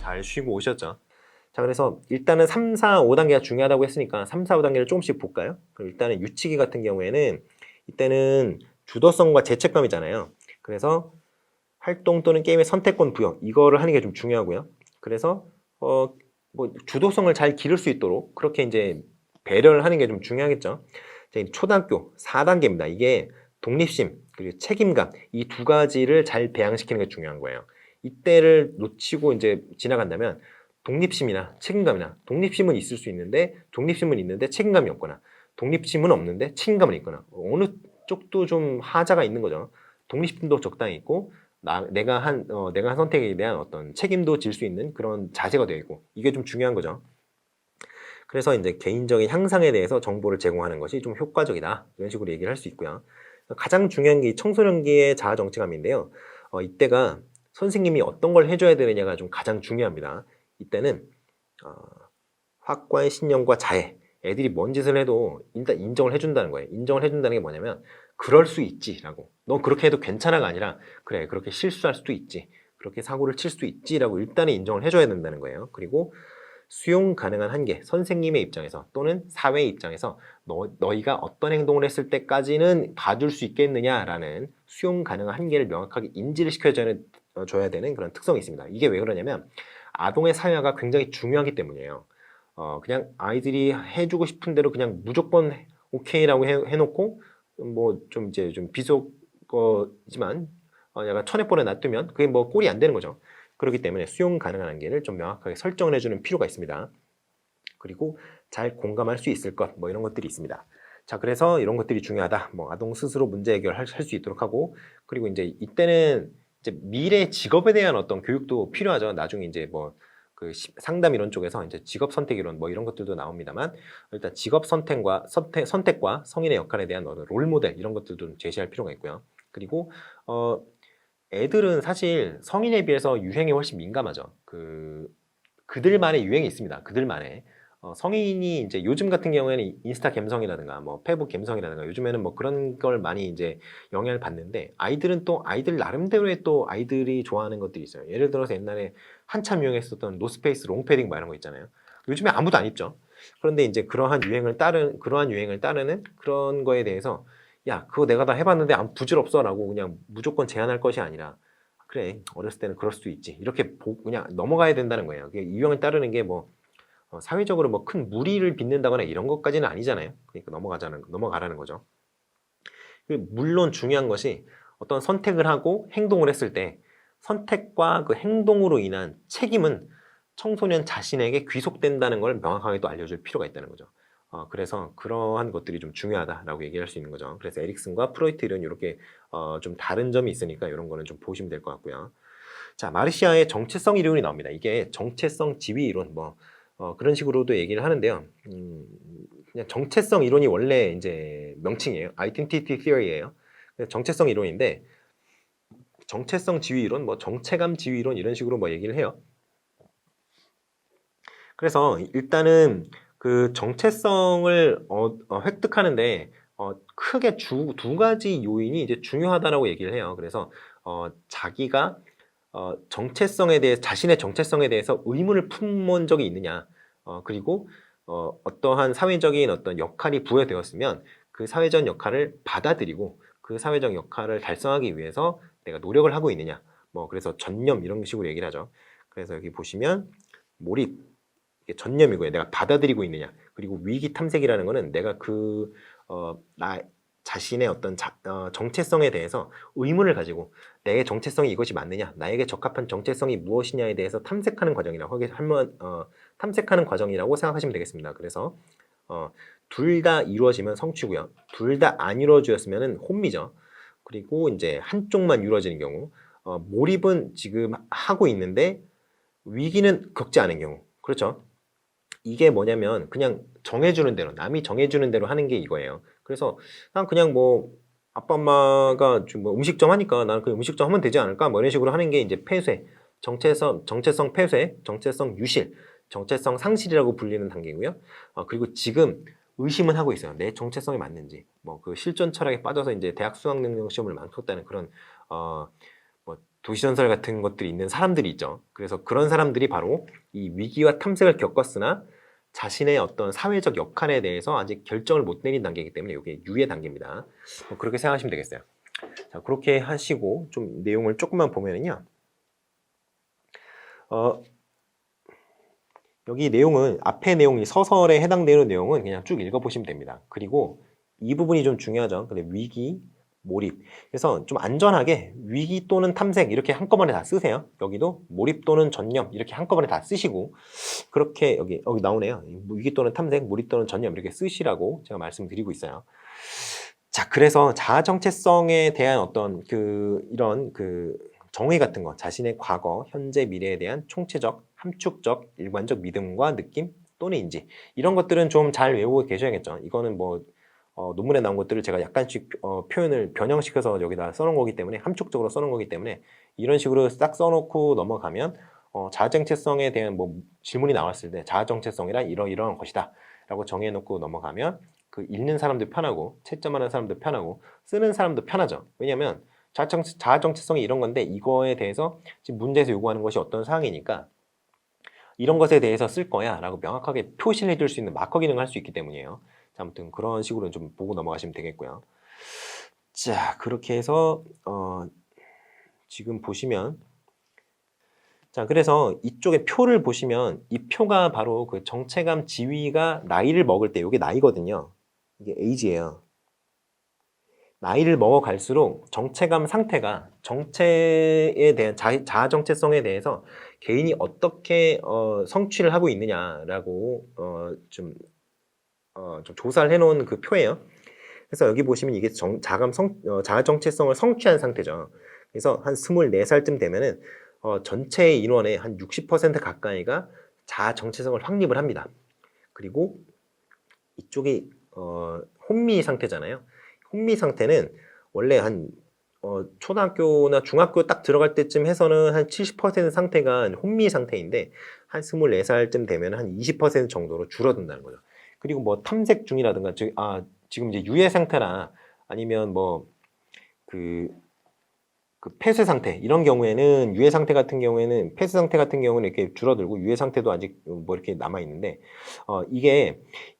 잘 쉬고 오셨죠? 자, 그래서 일단은 3, 4, 5단계가 중요하다고 했으니까 3, 4, 5단계를 조금씩 볼까요? 그럼 일단은 유치기 같은 경우에는 이때는 주도성과 죄책감이잖아요. 그래서 활동 또는 게임의 선택권 부여 이거를 하는 게 좀 중요하고요. 그래서 뭐 주도성을 잘 기를 수 있도록 그렇게 이제 배려를 하는 게 좀 중요하겠죠. 자, 초등학교 4단계입니다. 이게 독립심 그리고 책임감 이 두 가지를 잘 배양시키는 게 중요한 거예요. 이때를 놓치고 이제 지나간다면 독립심이나 책임감이나 독립심은 있을 수 있는데 독립심은 있는데 책임감이 없거나 독립심은 없는데 책임감은 있거나 어느 쪽도 좀 하자가 있는 거죠. 독립심도 적당히 있고 내가 한 선택에 대한 어떤 책임도 질 수 있는 그런 자세가 되어 있고 이게 좀 중요한 거죠. 그래서 이제 개인적인 향상에 대해서 정보를 제공하는 것이 좀 효과적이다 이런 식으로 얘기를 할 수 있고요. 가장 중요한 게 청소년기의 자아 정체감인데요. 이때가 선생님이 어떤 걸 해줘야 되느냐가 좀 가장 중요합니다. 이때는 확고한 신념과 자애, 애들이 뭔 짓을 해도 일단 인정을 해준다는 거예요. 인정을 해준다는 게 뭐냐면 그럴 수 있지라고. 너 그렇게 해도 괜찮아가 아니라 그래 그렇게 실수할 수도 있지. 그렇게 사고를 칠 수도 있지라고 일단은 인정을 해줘야 된다는 거예요. 그리고 수용 가능한 한계, 선생님의 입장에서 또는 사회의 입장에서 너희가 어떤 행동을 했을 때까지는 봐줄 수 있겠느냐라는 수용 가능한 한계를 명확하게 인지를 시켜줘야 되는 그런 특성이 있습니다. 이게 왜 그러냐면 아동의 사회화가 굉장히 중요하기 때문이에요. 그냥 아이들이 해주고 싶은 대로 그냥 무조건 오케이라고 해놓고 뭐 좀 이제 좀 비속어지만 약간 천에 놔두면 그게 뭐 꼴이 안 되는 거죠. 그렇기 때문에 수용 가능한 한계를 좀 명확하게 설정을 해주는 필요가 있습니다. 그리고 잘 공감할 수 있을 것, 뭐 이런 것들이 있습니다. 자, 그래서 이런 것들이 중요하다. 뭐 아동 스스로 문제 해결할 수 있도록 하고, 그리고 이제 이때는 이제 미래 직업에 대한 어떤 교육도 필요하죠. 나중에 이제 뭐 그 상담 이론 쪽에서 이제 직업 선택 이론 뭐 이런 것들도 나옵니다만 일단 직업 선택과 성인의 역할에 대한 어떤 롤 모델 이런 것들도 좀 제시할 필요가 있고요. 그리고 애들은 사실 성인에 비해서 유행에 훨씬 민감하죠. 그들만의 유행이 있습니다. 그들만의. 성인이 이제 요즘 같은 경우에는 인스타 감성이라든가 뭐 페북 감성이라든가 요즘에는 뭐 그런 걸 많이 이제 영향을 받는데 아이들은 또 아이들 나름대로의 또 아이들이 좋아하는 것들이 있어요. 예를 들어서 옛날에 한참 유행했었던 노스페이스 롱패딩 뭐 이런 거 있잖아요. 요즘에 아무도 안 입죠. 그런데 이제 그러한 유행을 따르는 그런 거에 대해서 야, 그거 내가 다 해봤는데 아무 부질없어라고 그냥 무조건 제한할 것이 아니라 그래, 어렸을 때는 그럴 수도 있지. 이렇게 그냥 넘어가야 된다는 거예요. 유형을 따르는 게 뭐 사회적으로 뭐 큰 무리를 빚는다거나 이런 것까지는 아니잖아요. 그러니까 넘어가라는 거죠. 물론 중요한 것이 어떤 선택을 하고 행동을 했을 때 선택과 그 행동으로 인한 책임은 청소년 자신에게 귀속된다는 걸 명확하게 또 알려줄 필요가 있다는 거죠. 그래서 그러한 것들이 좀 중요하다라고 얘기할 수 있는 거죠. 그래서 에릭슨과 프로이트 이런 이렇게 좀 다른 점이 있으니까 이런 거는 좀 보시면 될 것 같고요. 자, 마르시아의 정체성 이론이 나옵니다. 이게 정체성 지위 이론 뭐 그런 식으로도 얘기를 하는데요. 그냥 정체성 이론이 원래 이제 명칭이에요. Identity Theory예요. 정체성 이론인데 정체성 지위 이론, 뭐 정체감 지위 이론 이런 식으로 뭐 얘기를 해요. 그래서 일단은 그 정체성을 획득하는데 크게 두 가지 요인이 이제 중요하다라고 얘기를 해요. 그래서 자기가 자신의 정체성에 대해서 의문을 품은 적이 있느냐, 그리고 어떠한 사회적인 어떤 역할이 부여되었으면 그 사회적 역할을 받아들이고 그 사회적 역할을 달성하기 위해서 내가 노력을 하고 있느냐, 뭐 그래서 전념 이런 식으로 얘기를 하죠. 그래서 여기 보시면 몰입, 이게 전념이고요. 내가 받아들이고 있느냐, 그리고 위기 탐색이라는 거는 내가 나 자신의 어떤 정체성에 대해서 의문을 가지고 내 정체성이 이것이 맞느냐, 나에게 적합한 정체성이 무엇이냐에 대해서 탐색하는 과정이라고 생각하시면 되겠습니다. 그래서 둘 다 이루어지면 성취고요. 둘 다 안 이루어졌으면 혼미죠. 그리고 이제 한쪽만 이루어지는 경우, 몰입은 지금 하고 있는데 위기는 겪지 않은 경우, 그렇죠? 이게 뭐냐면 그냥 정해주는 대로, 남이 정해주는 대로 하는 게 이거예요. 그래서 난 그냥 뭐 아빠 엄마가 뭐 음식점 하니까 나는 그 음식점 하면 되지 않을까, 뭐 이런 식으로 하는 게 이제 폐쇄, 정체성 폐쇄, 정체성 유실, 정체성 상실이라고 불리는 단계고요. 그리고 지금 의심은 하고 있어요. 내 정체성이 맞는지. 뭐 그 실존 철학에 빠져서 이제 대학 수학 능력 시험을 망쳤다는 그런 뭐 도시전설 같은 것들이 있는 사람들이 있죠. 그래서 그런 사람들이 바로 이 위기와 탐색을 겪었으나 자신의 어떤 사회적 역할에 대해서 아직 결정을 못 내린 단계이기 때문에 이게 유예 단계입니다. 그렇게 생각하시면 되겠어요. 자, 그렇게 하시고 좀 내용을 조금만 보면은요. 여기 내용은 앞에 내용이 서설에 해당되는 내용은 그냥 쭉 읽어보시면 됩니다. 그리고 이 부분이 좀 중요하죠. 근데 위기, 몰입. 그래서 좀 안전하게 위기 또는 탐색 이렇게 한꺼번에 다 쓰세요. 여기도 몰입 또는 전념 이렇게 한꺼번에 다 쓰시고 그렇게 여기 나오네요. 위기 또는 탐색, 몰입 또는 전념 이렇게 쓰시라고 제가 말씀드리고 있어요. 자, 그래서 자아 정체성에 대한 어떤 이런 정의 같은 거, 자신의 과거, 현재, 미래에 대한 총체적, 함축적, 일관적 믿음과 느낌 또는 인지 이런 것들은 좀 잘 외우고 계셔야겠죠. 이거는 뭐 논문에 나온 것들을 제가 약간씩 표현을 변형시켜서 여기다 써놓은 거기 때문에 함축적으로 써놓은 거기 때문에 이런 식으로 싹 써놓고 넘어가면 자아 정체성에 대한 뭐 질문이 나왔을 때 자아 정체성이란 이러이러한 것이다 라고 정해놓고 넘어가면 그 읽는 사람도 편하고 채점하는 사람도 편하고 쓰는 사람도 편하죠. 왜냐하면 자아 정체성이 이런 건데 이거에 대해서 지금 문제에서 요구하는 것이 어떤 사항이니까 이런 것에 대해서 쓸 거야 라고 명확하게 표시를 해줄 수 있는 마커 기능을 할 수 있기 때문이에요. 자, 아무튼 그런 식으로 좀 보고 넘어가시면 되겠고요. 자, 그렇게 해서 지금 보시면 자, 그래서 이쪽에 표를 보시면 이 표가 바로 그 정체감 지위가 나이를 먹을 때 이게 나이거든요. 이게 age예요. 나이를 먹어갈수록 정체감 상태가 정체에 대한 자아 정체성에 대해서 개인이 어떻게 성취를 하고 있느냐라고 좀 조사를 해놓은 그 표예요. 그래서 여기 보시면 이게 자아 정체성을 성취한 상태죠. 그래서 한 24살쯤 되면은 전체 인원의 한 60% 가까이가 자아 정체성을 확립을 합니다. 그리고 이쪽이 혼미 상태잖아요. 혼미 상태는 원래 한 초등학교나 중학교 딱 들어갈 때쯤 해서는 한 70% 상태가 혼미 상태인데 한 24살쯤 되면 한 20% 정도로 줄어든다는 거죠. 그리고 뭐 탐색 중이라든가 지금 이제 유예 상태나 아니면 뭐 그 폐쇄 상태 이런 경우에는 유예 상태 같은 경우에는 폐쇄 상태 같은 경우는 이렇게 줄어들고 유예 상태도 아직 뭐 이렇게 남아 있는데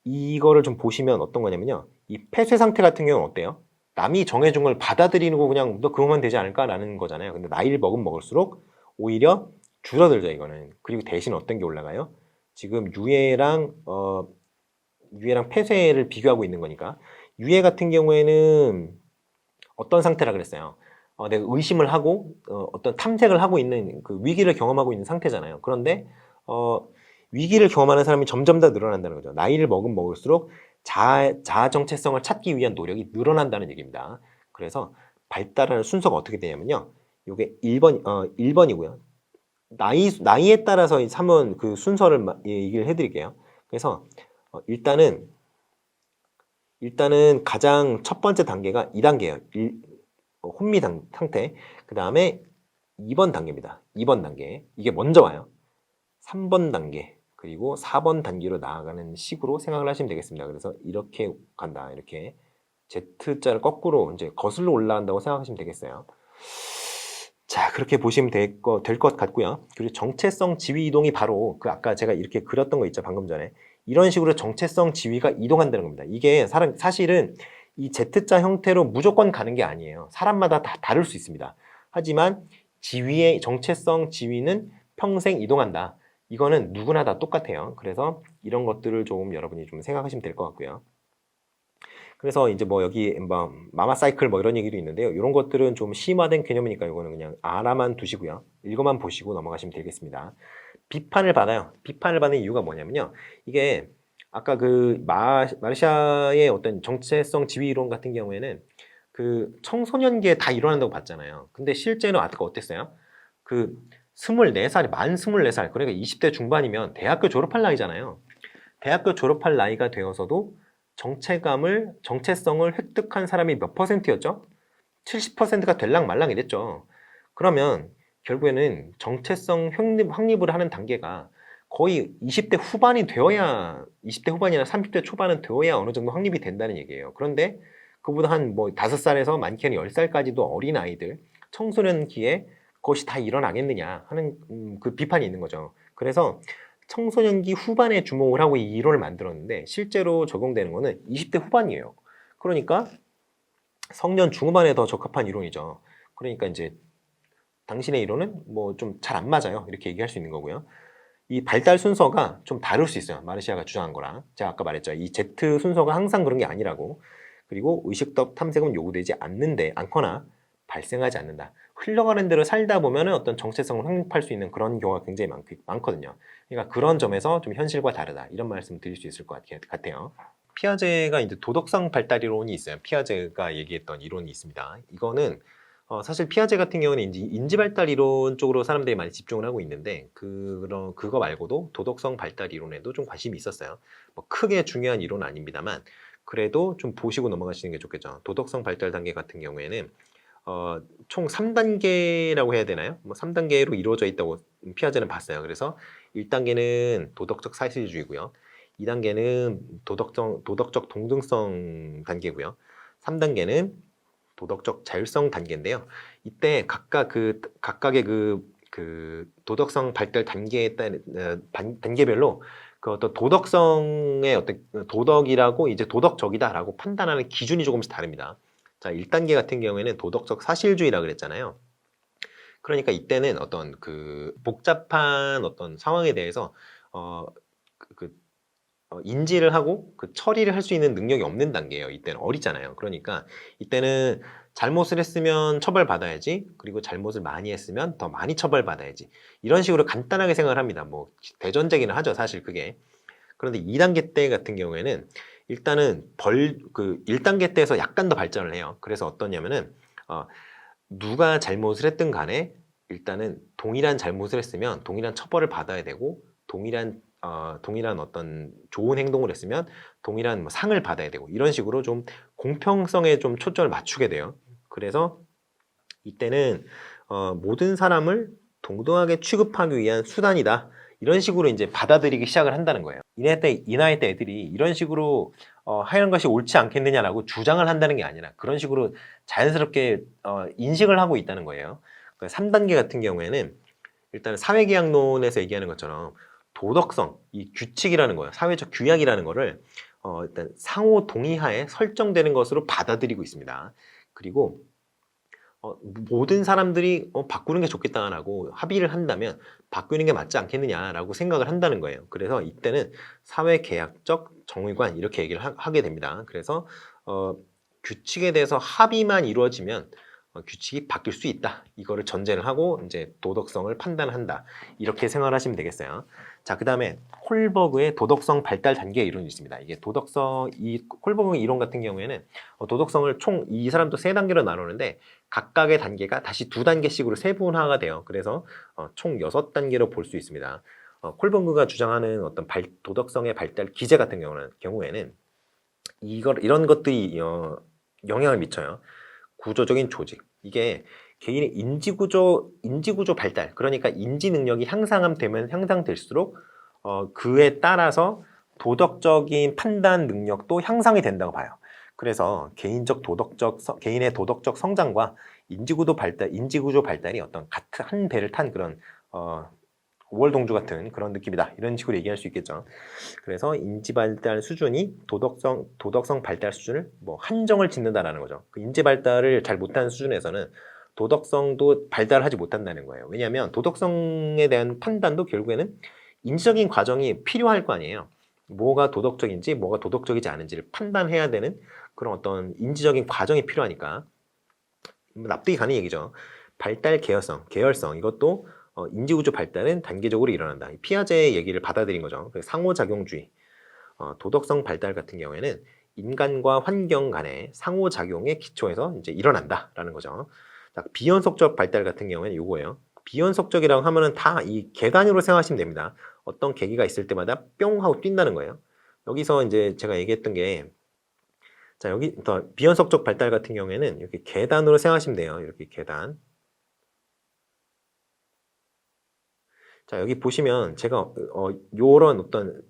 이거를 좀 보시면 어떤 거냐면요. 이 폐쇄 상태 같은 경우는 어때요? 남이 정해준 걸 받아들이는 거 그냥 너 그거만 되지 않을까라는 거잖아요. 근데 나이를 먹을수록 오히려 줄어들죠, 이거는. 그리고 대신 어떤 게 올라가요? 지금 유예랑 폐쇄를 비교하고 있는 거니까 유예 같은 경우에는 어떤 상태라 그랬어요? 내가 의심을 하고 어떤 탐색을 하고 있는 그 위기를 경험하고 있는 상태잖아요. 그런데 위기를 경험하는 사람이 점점 더 늘어난다는 거죠. 나이를 먹을수록 자아 정체성을 찾기 위한 노력이 늘어난다는 얘기입니다. 그래서 발달하는 순서가 어떻게 되냐면요. 이게 1번이고요. 나이에 따라서 3번 그 순서를 얘기를 해드릴게요. 그래서 일단은 가장 첫 번째 단계가 2단계예요. 혼미 상태. 그 다음에 2번 단계입니다. 2번 단계. 이게 먼저 와요. 3번 단계. 그리고 4번 단계로 나아가는 식으로 생각을 하시면 되겠습니다. 그래서 이렇게 간다. 이렇게 Z자를 거꾸로 이제 거슬러 올라간다고 생각하시면 되겠어요. 자, 그렇게 보시면 될 것 같고요. 그리고 정체성 지위 이동이 바로 아까 제가 이렇게 그렸던 거 있죠. 방금 전에. 이런 식으로 정체성 지위가 이동한다는 겁니다. 이게 사실은 이 Z자 형태로 무조건 가는 게 아니에요. 사람마다 다 다를 수 있습니다. 하지만 정체성 지위는 평생 이동한다. 이거는 누구나 다 똑같아요. 그래서 이런 것들을 좀 여러분이 좀 생각하시면 될 것 같고요. 그래서 이제 뭐 여기 마마 사이클 뭐 이런 얘기도 있는데요. 이런 것들은 좀 심화된 개념이니까 이거는 그냥 알아만 두시고요. 읽어만 보시고 넘어가시면 되겠습니다. 비판을 받아요. 비판을 받는 이유가 뭐냐면요. 이게 아까 마르샤의 어떤 정체성 지위 이론 같은 경우에는 청소년기에 다 일어난다고 봤잖아요. 근데 실제는 아까 어땠어요? 24살이 만 24살, 그러니까 20대 중반이면 대학교 졸업할 나이잖아요. 대학교 졸업할 나이가 되어서도 정체성을 획득한 사람이 몇 %였죠? 70%가 될랑 말랑 이랬죠. 그러면 결국에는 정체성 확립을 하는 단계가 거의 20대 후반이 되어야 20대 후반이나 30대 초반은 되어야 어느 정도 확립이 된다는 얘기예요. 그런데 그보다 한 5살에서 많게는 10살까지도 어린 아이들, 청소년기에 그것이 다 일어나겠느냐 하는 그 비판이 있는 거죠. 그래서 청소년기 후반에 주목을 하고 이 이론을 만들었는데 실제로 적용되는 거는 20대 후반이에요. 그러니까 성년 중후반에 더 적합한 이론이죠. 그러니까 이제 당신의 이론은 뭐 좀 잘 안 맞아요. 이렇게 얘기할 수 있는 거고요. 이 발달 순서가 좀 다를 수 있어요. 마르시아가 주장한 거랑. 제가 아까 말했죠. 이 Z 순서가 항상 그런 게 아니라고. 그리고 의식적 탐색은 요구되지 않거나 발생하지 않는다. 흘러가는 대로 살다 보면은 어떤 정체성을 확립할 수 있는 그런 경우가 굉장히 많거든요. 그러니까 그런 점에서 좀 현실과 다르다. 이런 말씀 드릴 수 있을 것 같아요. 피아제가 이제 도덕성 발달 이론이 있어요. 피아제가 얘기했던 이론이 있습니다. 이거는 사실 피아제 같은 경우는 인지 발달 이론 쪽으로 사람들이 많이 집중을 하고 있는데 그거 말고도 도덕성 발달 이론에도 좀 관심이 있었어요. 뭐 크게 중요한 이론은 아닙니다만 그래도 좀 보시고 넘어가시는 게 좋겠죠. 도덕성 발달 단계 같은 경우에는 총 3단계라고 해야 되나요? 뭐 3단계로 이루어져 있다고 피아제는 봤어요. 그래서 1단계는 도덕적 사실주의고요. 2단계는 도덕적 동등성 단계고요. 3단계는 도덕적 자율성 단계인데요. 이때 각각의 그 도덕성 발달 단계에 따른 단계별로 그 어떤 도덕성의 어떤 도덕이라고 이제 도덕적이다라고 판단하는 기준이 조금씩 다릅니다. 자, 1단계 같은 경우에는 도덕적 사실주의라 그랬잖아요. 그러니까 이때는 어떤 그 복잡한 어떤 상황에 대해서 인지를 하고 그 처리를 할 수 있는 능력이 없는 단계예요. 이때는 어리잖아요. 그러니까 이때는 잘못을 했으면 처벌받아야지, 그리고 잘못을 많이 했으면 더 많이 처벌받아야지, 이런 식으로 간단하게 생각을 합니다. 뭐 대전제기는 하죠, 사실 그게. 그런데 2단계 때 같은 경우에는 일단은 1단계 때에서 약간 더 발전을 해요. 그래서 어떠냐면은 누가 잘못을 했든 간에 일단은 동일한 잘못을 했으면 동일한 처벌을 받아야 되고, 동일한 어떤 좋은 행동을 했으면 동일한 뭐 상을 받아야 되고, 이런 식으로 좀 공평성에 좀 초점을 맞추게 돼요. 그래서 이때는 모든 사람을 동등하게 취급하기 위한 수단이다, 이런 식으로 이제 받아들이기 시작을 한다는 거예요. 이 나이 때 애들이 이런 식으로 하는 것이 옳지 않겠느냐라고 주장을 한다는 게 아니라 그런 식으로 자연스럽게 인식을 하고 있다는 거예요. 3단계 같은 경우에는 일단 사회계약론에서 얘기하는 것처럼 도덕성, 이 규칙이라는 거예요. 사회적 규약이라는 거를 일단 상호 동의하에 설정되는 것으로 받아들이고 있습니다. 그리고 모든 사람들이 바꾸는 게 좋겠다라고 합의를 한다면 바꾸는 게 맞지 않겠느냐라고 생각을 한다는 거예요. 그래서 이때는 사회계약적 정의관, 이렇게 얘기를 하게 됩니다. 그래서 규칙에 대해서 합의만 이루어지면 규칙이 바뀔 수 있다, 이거를 전제를 하고 이제 도덕성을 판단한다, 이렇게 생각을 하시면 되겠어요. 자, 그 다음에 콜버그의 도덕성 발달 단계 이론이 있습니다. 이게 이 콜버그 이론 같은 경우에는 도덕성을 총 이 사람도 3단계로 나누는데 각각의 단계가 다시 2단계씩으로 세분화가 돼요. 그래서 총 6단계로 볼 수 있습니다. 콜버그가 주장하는 어떤 도덕성의 발달 기제 같은 경우에는 이런 것들이 영향을 미쳐요. 구조적인 조직, 이게 개인의 인지구조 발달, 그러니까 인지 능력이 향상될수록 그에 따라서 도덕적인 판단 능력도 향상이 된다고 봐요. 그래서 개인의 도덕적 성장과 인지구조 발달이 어떤 한 배를 탄 그런 우월동주 같은 그런 느낌이다, 이런 식으로 얘기할 수 있겠죠. 그래서 인지 발달 수준이 도덕성 발달 수준을 뭐 한정을 짓는다라는 거죠. 그 인지 발달을 잘 못하는 수준에서는 도덕성도 발달하지 못한다는 거예요. 왜냐하면 도덕성에 대한 판단도 결국에는 인지적인 과정이 필요할 거 아니에요. 뭐가 도덕적인지 뭐가 도덕적이지 않은지를 판단해야 되는 그런 어떤 인지적인 과정이 필요하니까 납득이 가는 얘기죠. 발달 계열성, 이것도 인지구조 발달은 단계적으로 일어난다. 피아제의 얘기를 받아들인 거죠. 상호작용주의, 도덕성 발달 같은 경우에는 인간과 환경 간의 상호작용의 기초에서 이제 일어난다라는 거죠. 자, 비연속적 발달 같은 경우에는 요거예요. 비연속적이라고 하면은 다 이 계단으로 생각하시면 됩니다. 어떤 계기가 있을 때마다 뿅 하고 뛴다는 거예요. 여기서 이제 제가 얘기했던 게, 자, 여기 비연속적 발달 같은 경우에는 이렇게 계단으로 생각하시면 돼요. 이렇게 계단. 자, 여기 보시면 제가 요런 어떤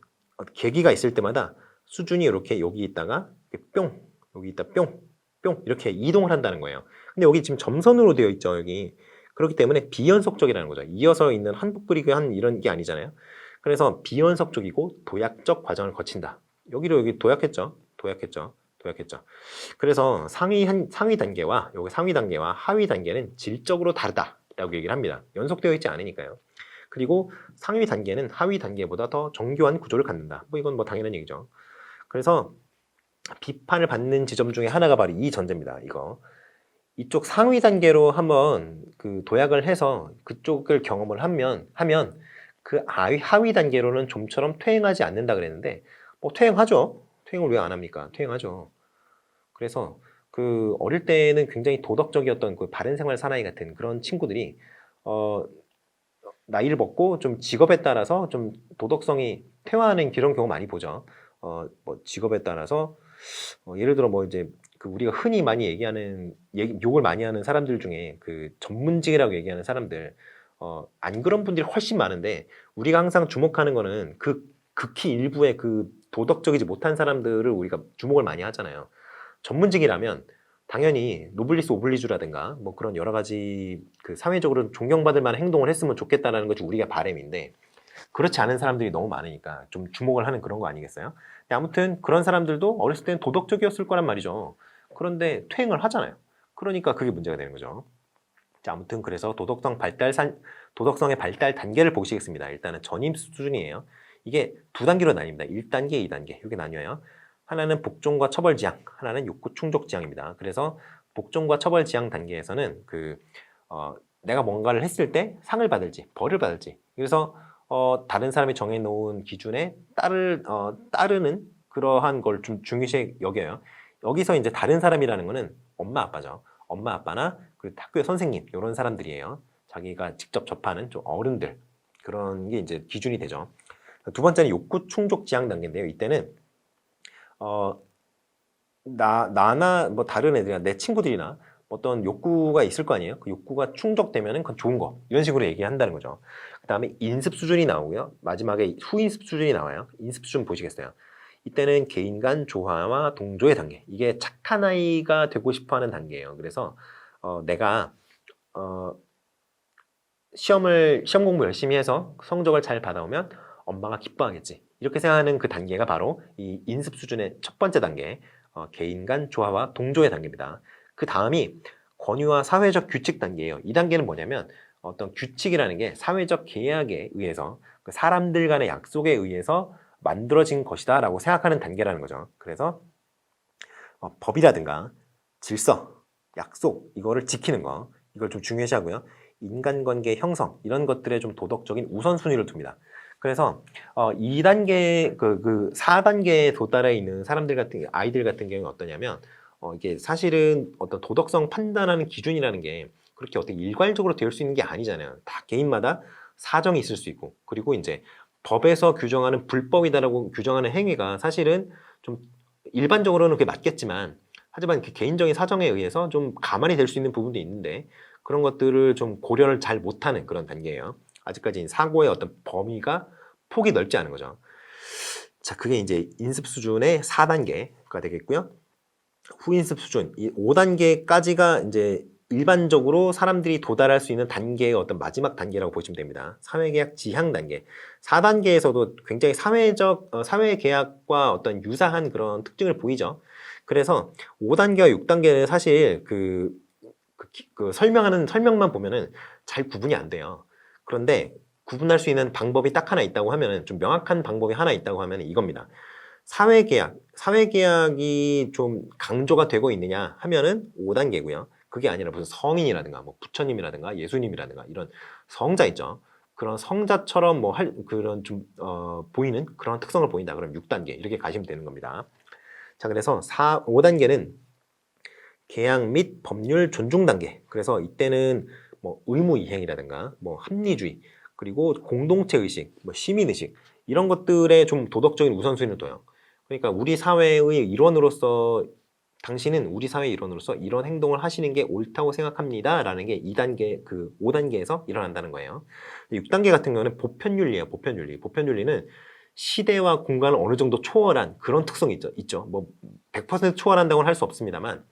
계기가 있을 때마다 수준이 이렇게 여기 있다가 뿅, 여기 있다 뿅, 뿅, 이렇게 이동을 한다는 거예요. 근데 여기 지금 점선으로 되어 있죠, 여기. 그렇기 때문에 비연속적이라는 거죠. 이어서 있는 한복그리기 한 이런 게 아니잖아요. 그래서 비연속적이고 도약적 과정을 거친다. 여기 도약했죠. 도약했죠. 그래서 상위 단계와 여기 상위 단계와 하위 단계는 질적으로 다르다라고 얘기를 합니다. 연속되어 있지 않으니까요. 그리고 상위 단계는 하위 단계보다 더 정교한 구조를 갖는다. 뭐 이건 뭐 당연한 얘기죠. 그래서 비판을 받는 지점 중에 하나가 바로 이 전제입니다. 이쪽 상위 단계로 한번 그 도약을 해서 그쪽을 경험을 하면 그 하위 단계로는 좀처럼 퇴행하지 않는다 그랬는데 뭐 퇴행하죠. 퇴행을 왜 안 합니까? 퇴행하죠. 그래서 그 어릴 때는 굉장히 도덕적이었던 그 바른 생활 사나이 같은 그런 친구들이 나이를 먹고 좀 직업에 따라서 좀 도덕성이 퇴화하는 그런 경우 많이 보죠. 뭐 직업에 따라서 예를 들어 뭐 이제 그 우리가 흔히 많이 얘기하는 욕을 많이 하는 사람들 중에 그 전문직이라고 얘기하는 사람들 안 그런 분들이 훨씬 많은데 우리가 항상 주목하는 거는 그 극히 일부의 그 도덕적이지 못한 사람들을 우리가 주목을 많이 하잖아요. 전문직이라면 당연히 노블리스 오블리주라든가 뭐 그런 여러 가지 그 사회적으로 존경받을 만한 행동을 했으면 좋겠다라는 것이 우리가 바람인데 그렇지 않은 사람들이 너무 많으니까 좀 주목을 하는 그런 거 아니겠어요? 아무튼 그런 사람들도 어렸을 때는 도덕적이었을 거란 말이죠. 그런데 퇴행을 하잖아요. 그러니까 그게 문제가 되는 거죠. 자, 아무튼 그래서 도덕성의 발달 단계를 보시겠습니다. 일단은 전임 수준이에요. 이게 두 단계로 나뉩니다. 1단계, 2단계 이렇게 나뉘어요. 하나는 복종과 처벌 지향, 하나는 욕구 충족 지향입니다. 그래서 복종과 처벌 지향 단계에서는 내가 뭔가를 했을 때 상을 받을지 벌을 받을지 그래서 다른 사람이 정해놓은 기준에 따르는 그러한 걸 좀 중요시 여겨요. 여기서 이제 다른 사람이라는 거는 엄마 아빠죠. 엄마 아빠나 그 학교의 선생님 이런 사람들이에요. 자기가 직접 접하는 좀 어른들 그런 게 이제 기준이 되죠. 두 번째는 욕구 충족 지향 단계인데요. 이때는 나나 뭐 다른 애들이나 내 친구들이나 어떤 욕구가 있을 거 아니에요. 그 욕구가 충족되면은 그건 좋은 거 이런 식으로 얘기한다는 거죠. 그 다음에 인습 수준이 나오고요. 마지막에 후인습 수준이 나와요. 인습 수준 보시겠어요. 이때는 개인 간 조화와 동조의 단계. 이게 착한 아이가 되고 싶어하는 단계예요. 그래서 내가 시험 공부 열심히 해서 성적을 잘 받아오면 엄마가 기뻐하겠지. 이렇게 생각하는 그 단계가 바로 이 인습 수준의 첫 번째 단계, 개인 간 조화와 동조의 단계입니다. 그 다음이 권유와 사회적 규칙 단계예요. 이 단계는 뭐냐면 어떤 규칙이라는 게 사회적 계약에 의해서 그 사람들 간의 약속에 의해서 만들어진 것이다 라고 생각하는 단계라는 거죠. 그래서 법이라든가 질서, 약속 이거를 지키는 거 이걸 좀 중요시하고요. 인간관계 형성 이런 것들에 좀 도덕적인 우선순위를 둡니다. 그래서 2단계 그 4단계에 도달해 있는 아이들 같은 경우는 어떠냐면 이게 사실은 어떤 도덕성 판단하는 기준이라는 게 그렇게 어떻게 일괄적으로 되어 수 있는 게 아니잖아요. 다 개인마다 사정이 있을 수 있고 그리고 이제 법에서 규정하는 불법이다라고 규정하는 행위가 사실은 좀 일반적으로는 그게 맞겠지만 하지만 그 개인적인 사정에 의해서 좀 가만히 될 수 있는 부분도 있는데 그런 것들을 좀 고려를 잘 못하는 그런 단계예요. 아직까지 사고의 어떤 범위가 폭이 넓지 않은 거죠. 자, 그게 이제 인습 수준의 4단계가 되겠고요. 후인습 수준, 이 5단계까지가 이제 일반적으로 사람들이 도달할 수 있는 단계의 어떤 마지막 단계라고 보시면 됩니다. 사회계약 지향 단계. 4단계에서도 굉장히 사회계약과 어떤 유사한 그런 특징을 보이죠. 그래서 5단계와 6단계는 사실 그 설명하는 설명만 보면은 잘 구분이 안 돼요. 그런데 구분할 수 있는 방법이 딱 하나 있다고 하면은 좀 명확한 방법이 하나 있다고 하면은 이겁니다. 사회계약이 좀 강조가 되고 있느냐 하면은 5단계고요. 그게 아니라 무슨 성인이라든가 뭐 부처님이라든가 예수님이라든가 이런 성자 있죠. 그런 성자처럼 뭐 그런 좀 보이는 그런 특성을 보인다. 그럼 6단계 이렇게 가시면 되는 겁니다. 자, 그래서 5단계는 계약 및 법률 존중 단계. 그래서 이때는 뭐 의무 이행이라든가 뭐 합리주의 그리고 공동체 의식, 뭐 시민 의식 이런 것들에 좀 도덕적인 우선순위를 둬요. 그러니까 우리 사회의 일원으로서 당신은 우리 사회의 일원으로서 이런 행동을 하시는 게 옳다고 생각합니다. 라는 게 2단계, 그 5단계에서 일어난다는 거예요. 6단계 같은 경우는 보편윤리예요. 보편윤리는 시대와 공간을 어느 정도 초월한 그런 특성이 있죠. 뭐 100% 초월한다고는 할 수 없습니다만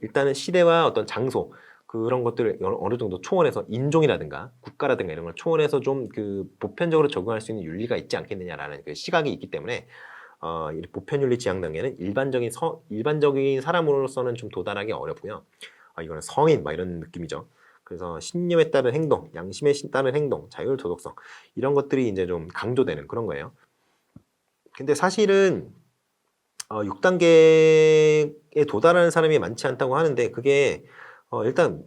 일단은 시대와 어떤 장소 그런 것들을 어느 정도 초월해서 인종이라든가 국가라든가 이런 걸 초월해서 좀 그 보편적으로 적용할 수 있는 윤리가 있지 않겠느냐라는 그 시각이 있기 때문에 이 보편윤리 지향 단계는 일반적인 사람으로서는 좀 도달하기 어렵고요. 이거는 성인 막 이런 느낌이죠. 그래서 신념에 따른 행동, 양심에 따른 행동, 자율 도덕성 이런 것들이 이제 좀 강조되는 그런 거예요. 근데 사실은 6단계에 도달하는 사람이 많지 않다고 하는데 그게 일단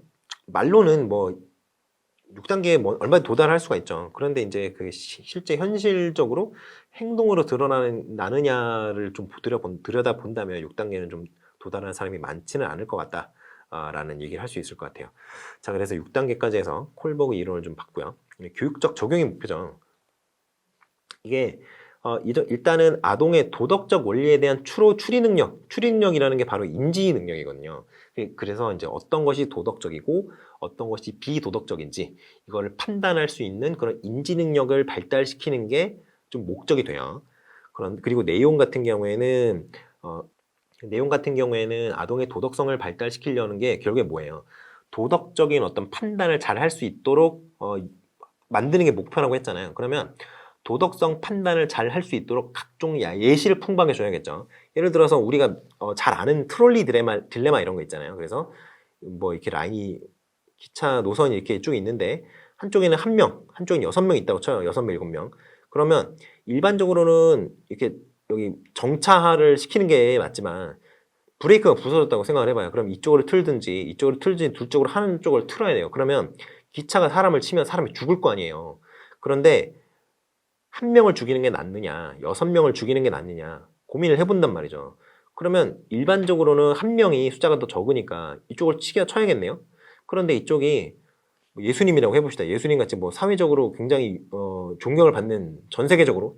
말로는 뭐 6단계에 뭐 얼마나 도달할 수가 있죠. 그런데 이제 그 실제 현실적으로 행동으로 드러나느냐를 좀 들여다 본다면 6단계는 좀 도달하는 사람이 많지는 않을 것 같다. 라는 얘기를 할 수 있을 것 같아요. 자, 그래서 6단계까지 해서 콜버그 이론을 좀 봤고요. 교육적 적용의 목표죠. 이게 일단은 아동의 도덕적 원리에 대한 추리 능력이라는 게 바로 인지 능력이거든요. 그래서 이제 어떤 것이 도덕적이고 어떤 것이 비도덕적인지 이거를 판단할 수 있는 그런 인지 능력을 발달시키는 게 좀 목적이 돼요. 그리고 내용 같은 경우에는 아동의 도덕성을 발달시키려는 게 결국에 뭐예요? 도덕적인 어떤 판단을 잘 할 수 있도록 만드는 게 목표라고 했잖아요. 그러면 도덕성 판단을 잘 할 수 있도록 각종 예시를 풍부하게 줘야겠죠. 예를 들어서 우리가 잘 아는 트롤리 딜레마 이런 거 있잖아요. 그래서 뭐 이렇게 라인이 기차 노선이 이렇게 쭉 있는데 한쪽에는 한 명, 한쪽에는 6명 있다고 쳐요. 6명, 7명. 그러면 일반적으로는 이렇게 여기 정차를 시키는 게 맞지만 브레이크가 부서졌다고 생각을 해봐요. 그럼 이쪽으로 틀든지 둘 쪽으로 한 쪽을 틀어야 돼요. 그러면 기차가 사람을 치면 사람이 죽을 거 아니에요. 그런데 한 명을 죽이는 게 낫느냐, 6명을 죽이는 게 낫느냐 고민을 해본단 말이죠. 그러면 일반적으로는 한 명이 숫자가 더 적으니까 이쪽을 쳐야겠네요. 그런데 이쪽이 예수님이라고 해봅시다. 예수님 같이 뭐 사회적으로 굉장히 존경을 받는 전 세계적으로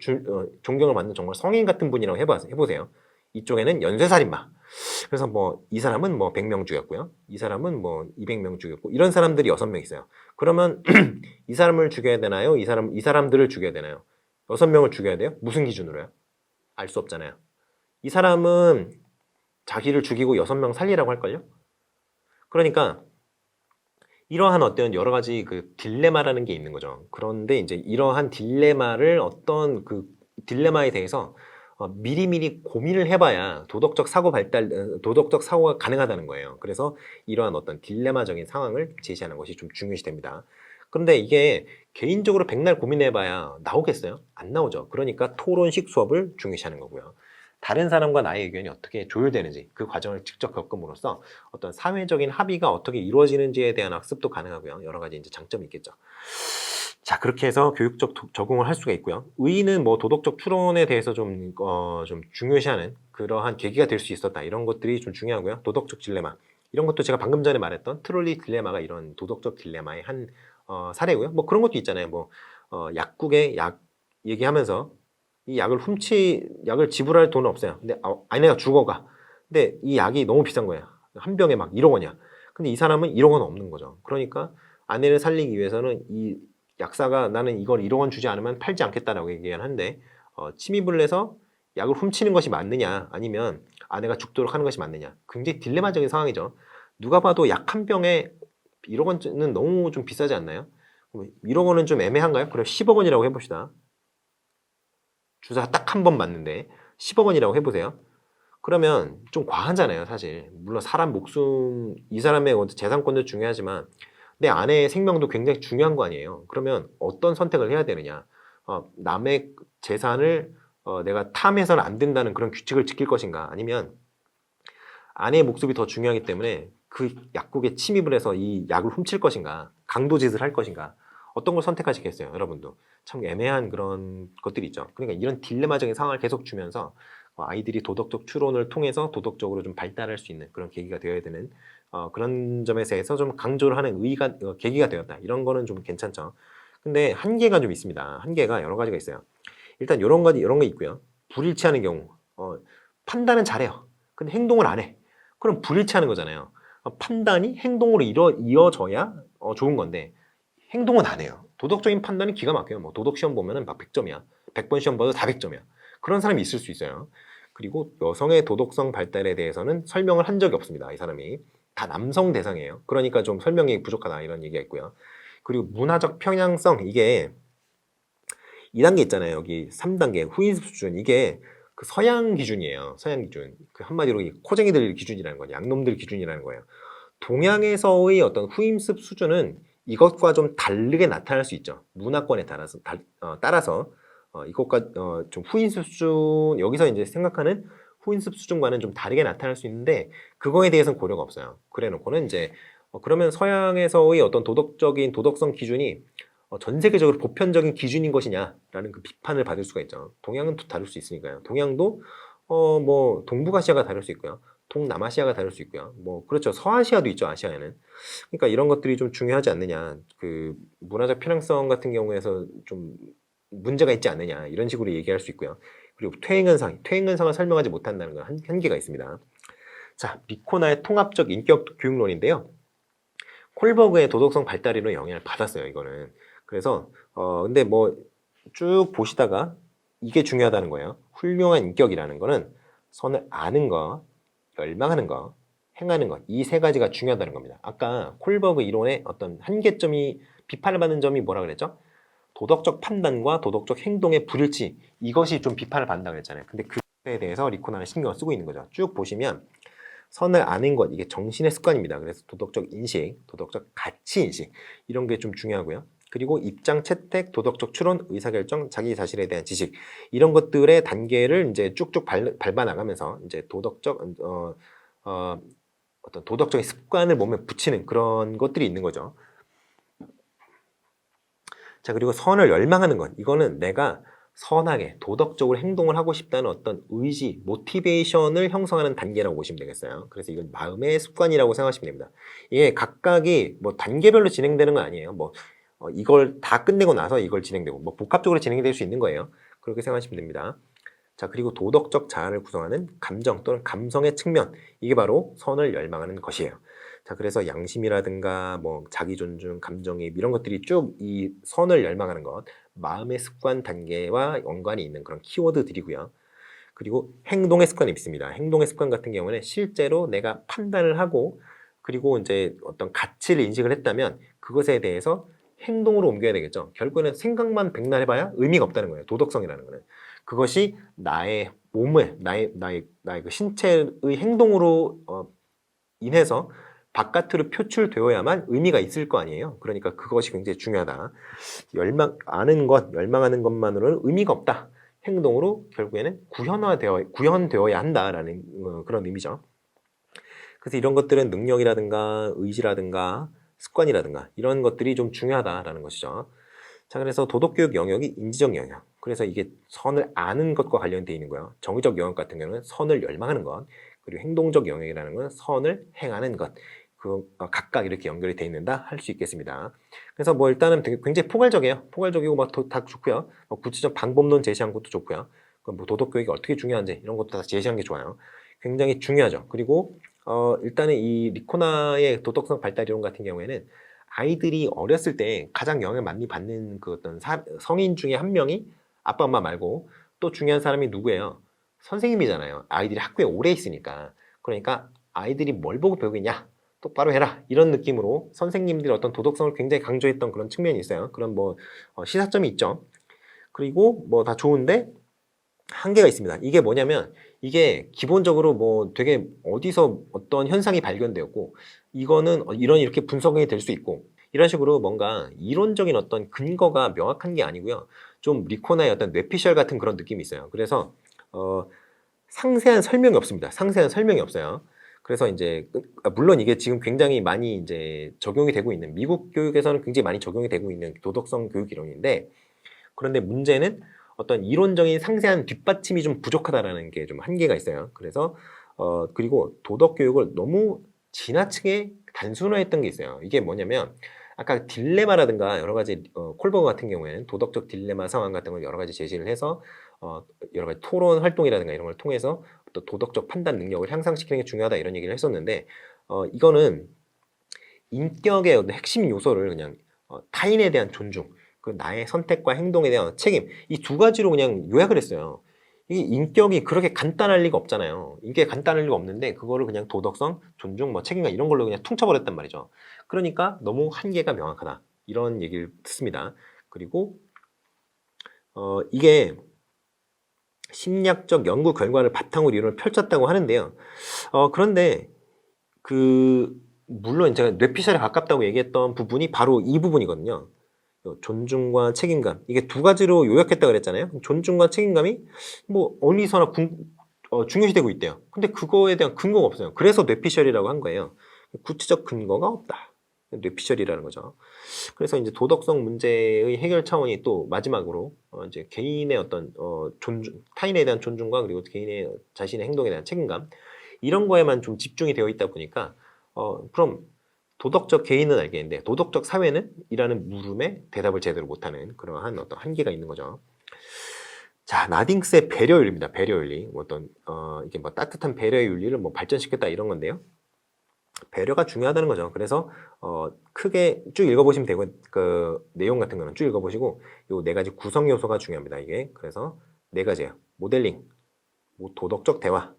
존경을 받는 정말 성인 같은 분이라고 해보세요. 이쪽에는 연쇄살인마. 그래서 뭐 이 사람은 뭐 100명 죽였고요. 이 사람은 뭐 200명 죽였고 이런 사람들이 6명 있어요. 그러면 이 사람을 죽여야 되나요? 이 사람들을 죽여야 되나요? 6명을 죽여야 돼요? 무슨 기준으로요? 알 수 없잖아요. 이 사람은 자기를 죽이고 6명 살리라고 할걸요? 그러니까 이러한 어떤 여러 가지 그 딜레마라는 게 있는 거죠. 그런데 이제 이러한 딜레마를 어떤 그 딜레마에 대해서 미리미리 고민을 해봐야 도덕적 사고가 가능하다는 거예요. 그래서 이러한 어떤 딜레마적인 상황을 제시하는 것이 좀 중요시 됩니다. 그런데 이게 개인적으로 백날 고민해봐야 나오겠어요? 안 나오죠. 그러니까 토론식 수업을 중요시하는 거고요. 다른 사람과 나의 의견이 어떻게 조율되는지 그 과정을 직접 겪음으로써 어떤 사회적인 합의가 어떻게 이루어지는지에 대한 학습도 가능하고요. 여러 가지 이제 장점이 있겠죠. 자, 그렇게 해서 교육적 적용을 할 수가 있고요. 의의는 뭐 도덕적 추론에 대해서 좀 중요시하는 그러한 계기가 될 수 있었다. 이런 것들이 좀 중요하고요. 도덕적 딜레마. 이런 것도 제가 방금 전에 말했던 트롤리 딜레마가 이런 도덕적 딜레마의 한 사례고요. 뭐 그런 것도 있잖아요. 뭐 약국에 약 얘기하면서 이 약을 지불할 돈은 없어요. 근데 아내가 죽어가. 근데 이 약이 너무 비싼 거야. 한 병에 막 1억 원이야. 근데 이 사람은 1억 원 없는 거죠. 그러니까 아내를 살리기 위해서는 이 약사가 나는 이걸 1억 원 주지 않으면 팔지 않겠다라고 얘기하는데 침입을 해서 약을 훔치는 것이 맞느냐 아니면 아내가 죽도록 하는 것이 맞느냐. 굉장히 딜레마적인 상황이죠. 누가 봐도 약 한 병에 1억 원은 너무 좀 비싸지 않나요? 1억 원은 좀 애매한가요? 그럼 10억 원이라고 해봅시다. 주사 딱 한 번 맞는데 10억 원이라고 해보세요. 그러면 좀 과하잖아요, 사실. 물론 사람 목숨, 이 사람의 재산권도 중요하지만 내 아내의 생명도 굉장히 중요한 거 아니에요. 그러면 어떤 선택을 해야 되느냐. 남의 재산을 내가 탐해서는 안 된다는 그런 규칙을 지킬 것인가. 아니면 아내의 목숨이 더 중요하기 때문에 그 약국에 침입을 해서 이 약을 훔칠 것인가. 강도짓을 할 것인가. 어떤 걸 선택하시겠어요, 여러분도? 참 애매한 그런 것들이 있죠. 그러니까 이런 딜레마적인 상황을 계속 주면서 아이들이 도덕적 추론을 통해서 도덕적으로 좀 발달할 수 있는 그런 계기가 되어야 되는 그런 점에 대해서 좀 강조를 하는 계기가 되었다. 이런 거는 좀 괜찮죠. 근데 한계가 좀 있습니다. 한계가 여러 가지가 있어요. 일단 이런 거 있고요. 불일치하는 경우 판단은 잘해요. 근데 행동을 안 해. 그럼 불일치하는 거잖아요. 판단이 행동으로 이어져야 좋은 건데 행동은 안 해요. 도덕적인 판단이 기가 막혀요. 뭐 도덕 시험 보면은 막 100점이야. 100번 시험 봐도 다 100점이야. 그런 사람이 있을 수 있어요. 그리고 여성의 도덕성 발달에 대해서는 설명을 한 적이 없습니다. 이 사람이. 다 남성 대상이에요. 그러니까 좀 설명이 부족하다 이런 얘기가 있고요. 그리고 문화적 평양성 이게 2단계 있잖아요. 여기 3단계 후인습 수준 이게 그 서양 기준이에요. 서양 기준. 그 한마디로 이 코쟁이들 기준이라는 거예요. 양놈들 기준이라는 거예요. 동양에서의 어떤 후임습 수준은 이것과 좀 다르게 나타날 수 있죠. 문화권에 따라서 이것과 좀 후임습 수준 여기서 이제 생각하는 후임습 수준과는 좀 다르게 나타날 수 있는데 그거에 대해서는 고려가 없어요. 그래놓고는 이제 그러면 서양에서의 어떤 도덕성 기준이 전 세계적으로 보편적인 기준인 것이냐라는 그 비판을 받을 수가 있죠. 동양은 또 다를 수 있으니까요. 동양도 뭐 동북아시아가 다를 수 있고요. 동남아시아가 다를 수 있고요. 뭐 그렇죠. 서아시아도 있죠. 아시아에는. 그러니까 이런 것들이 좀 중요하지 않느냐. 그 문화적 편향성 같은 경우에서 좀 문제가 있지 않느냐. 이런 식으로 얘기할 수 있고요. 그리고 퇴행현상을 설명하지 못한다는 건 한계가 있습니다. 자, 리코나의 통합적 인격 교육론인데요. 콜버그의 도덕성 발달에도 영향을 받았어요. 이거는. 그래서 근데 뭐 쭉 보시다가 이게 중요하다는 거예요. 훌륭한 인격이라는 거는 선을 아는 거, 열망하는 거, 행하는 것, 이 세 가지가 중요하다는 겁니다. 아까 콜버그 이론의 어떤 한계점이 비판을 받는 점이 뭐라 그랬죠? 도덕적 판단과 도덕적 행동의 불일치, 이것이 좀 비판을 받는다고 그랬잖아요. 근데 그에 대해서 리코나는 신경을 쓰고 있는 거죠. 쭉 보시면 선을 아는 것, 이게 정신의 습관입니다. 그래서 도덕적 인식, 도덕적 가치 인식 이런 게 좀 중요하고요. 그리고 입장, 채택, 도덕적 추론, 의사결정, 자기 자신에 대한 지식 이런 것들의 단계를 이제 쭉쭉 밟아 나가면서 이제 어떤 도덕적인 습관을 몸에 붙이는 그런 것들이 있는 거죠. 자, 그리고 선을 열망하는 것, 이거는 내가 선하게 도덕적으로 행동을 하고 싶다는 어떤 의지, 모티베이션을 형성하는 단계라고 보시면 되겠어요. 그래서 이건 마음의 습관이라고 생각하시면 됩니다. 이게 각각이 뭐 단계별로 진행되는 건 아니에요. 뭐 이걸 다 끝내고 나서 이걸 진행되고 뭐 복합적으로 진행될 수 있는 거예요. 그렇게 생각하시면 됩니다. 자, 그리고 도덕적 자아를 구성하는 감정 또는 감성의 측면, 이게 바로 선을 열망하는 것이에요. 자, 그래서 양심이라든가 뭐 자기 존중, 감정이입 이런 것들이 쭉 이 선을 열망하는 것, 마음의 습관 단계와 연관이 있는 그런 키워드들이고요. 그리고 행동의 습관이 있습니다. 행동의 습관 같은 경우는 실제로 내가 판단을 하고 그리고 이제 어떤 가치를 인식을 했다면 그것에 대해서 행동으로 옮겨야 되겠죠. 결국에는 생각만 백날 해봐야 의미가 없다는 거예요. 도덕성이라는 거는. 그것이 나의 몸을, 나의 그 신체의 행동으로 인해서 바깥으로 표출되어야만 의미가 있을 거 아니에요. 그러니까 그것이 굉장히 중요하다. 아는 것, 열망하는 것만으로는 의미가 없다. 행동으로 결국에는 구현되어야 한다라는 그런 의미죠. 그래서 이런 것들은 능력이라든가 의지라든가 습관이라든가 이런 것들이 좀 중요하다라는 것이죠. 자, 그래서 도덕교육 영역이 인지적 영역. 그래서 이게 선을 아는 것과 관련되어 있는 거예요. 정의적 영역 같은 경우는 선을 열망하는 것. 그리고 행동적 영역이라는 건 선을 행하는 것. 각각 이렇게 연결이 되어 있는다 할 수 있겠습니다. 그래서 뭐 일단은 굉장히 포괄적이에요. 포괄적이고 막 다 좋고요. 구체적 방법론 제시한 것도 좋고요. 뭐 도덕교육이 어떻게 중요한지 이런 것도 다 제시한 게 좋아요. 굉장히 중요하죠. 그리고 일단은 이 리코나의 도덕성 발달 이론 같은 경우에는 아이들이 어렸을 때 가장 영향을 많이 받는 그 어떤 성인 중에 한 명이 아빠 엄마 말고 또 중요한 사람이 누구예요? 선생님이잖아요. 아이들이 학교에 오래 있으니까. 그러니까 아이들이 뭘 보고 배우겠냐? 똑바로 해라. 이런 느낌으로 선생님들이 어떤 도덕성을 굉장히 강조했던 그런 측면이 있어요. 그런 뭐 시사점이 있죠. 그리고 뭐 다 좋은데 한계가 있습니다. 이게 뭐냐면 이게 기본적으로 뭐 되게 어디서 어떤 현상이 발견되었고 이거는 이렇게 분석이 될 수 있고 이런 식으로 뭔가 이론적인 어떤 근거가 명확한 게 아니고요. 좀 리코나의 어떤 뇌피셜 같은 그런 느낌이 있어요. 그래서 상세한 설명이 없습니다. 상세한 설명이 없어요. 그래서 이제 물론 이게 지금 굉장히 많이 이제 적용이 되고 있는 미국 교육에서는 굉장히 많이 적용이 되고 있는 도덕성 교육 이론인데 그런데 문제는 어떤 이론적인 상세한 뒷받침이 좀 부족하다라는 게 좀 한계가 있어요. 그래서 그리고 도덕 교육을 너무 지나치게 단순화했던 게 있어요. 이게 뭐냐면 아까 딜레마라든가 여러 가지 콜버그 같은 경우에는 도덕적 딜레마 상황 같은 걸 여러 가지 제시를 해서 여러 가지 토론 활동이라든가 이런 걸 통해서 또 도덕적 판단 능력을 향상시키는 게 중요하다 이런 얘기를 했었는데 이거는 인격의 어떤 핵심 요소를 그냥 타인에 대한 존중, 그 나의 선택과 행동에 대한 책임 이 두 가지로 그냥 요약을 했어요. 이 인격이 그렇게 간단할 리가 없잖아요. 이게 간단할 리가 없는데 그거를 그냥 도덕성, 존중, 뭐 책임감 이런 걸로 그냥 퉁쳐버렸단 말이죠. 그러니까 너무 한계가 명확하다. 이런 얘기를 듣습니다. 그리고 이게 심리학적 연구 결과를 바탕으로 이론을 펼쳤다고 하는데요. 그런데 물론 제가 뇌피셜에 가깝다고 얘기했던 부분이 바로 이 부분이거든요. 존중과 책임감. 이게 두 가지로 요약했다 그랬잖아요. 존중과 책임감이 뭐 어디서나 중요시되고 있대요. 근데 그거에 대한 근거가 없어요. 그래서 뇌피셜이라고 한 거예요. 구체적 근거가 없다. 뇌피셜이라는 거죠. 그래서 이제 도덕성 문제의 해결 차원이 또 마지막으로 이제 개인의 어떤 타인에 대한 존중과 그리고 개인의 자신의 행동에 대한 책임감 이런 거에만 좀 집중이 되어 있다 보니까 그럼 도덕적 개인은 알겠는데 도덕적 사회는? 이라는 물음에 대답을 제대로 못하는 그러한 어떤 한계가 있는 거죠. 자, 나딩스의 배려 윤리입니다. 배려 윤리. 이게 뭐 따뜻한 배려의 윤리를 뭐 발전시켰다 이런 건데요. 배려가 중요하다는 거죠. 그래서 크게 쭉 읽어보시면 되고 그 내용 같은 거는 쭉 읽어보시고 요 네 가지 구성 요소가 중요합니다. 이게 그래서 네 가지예요. 모델링, 도덕적 대화,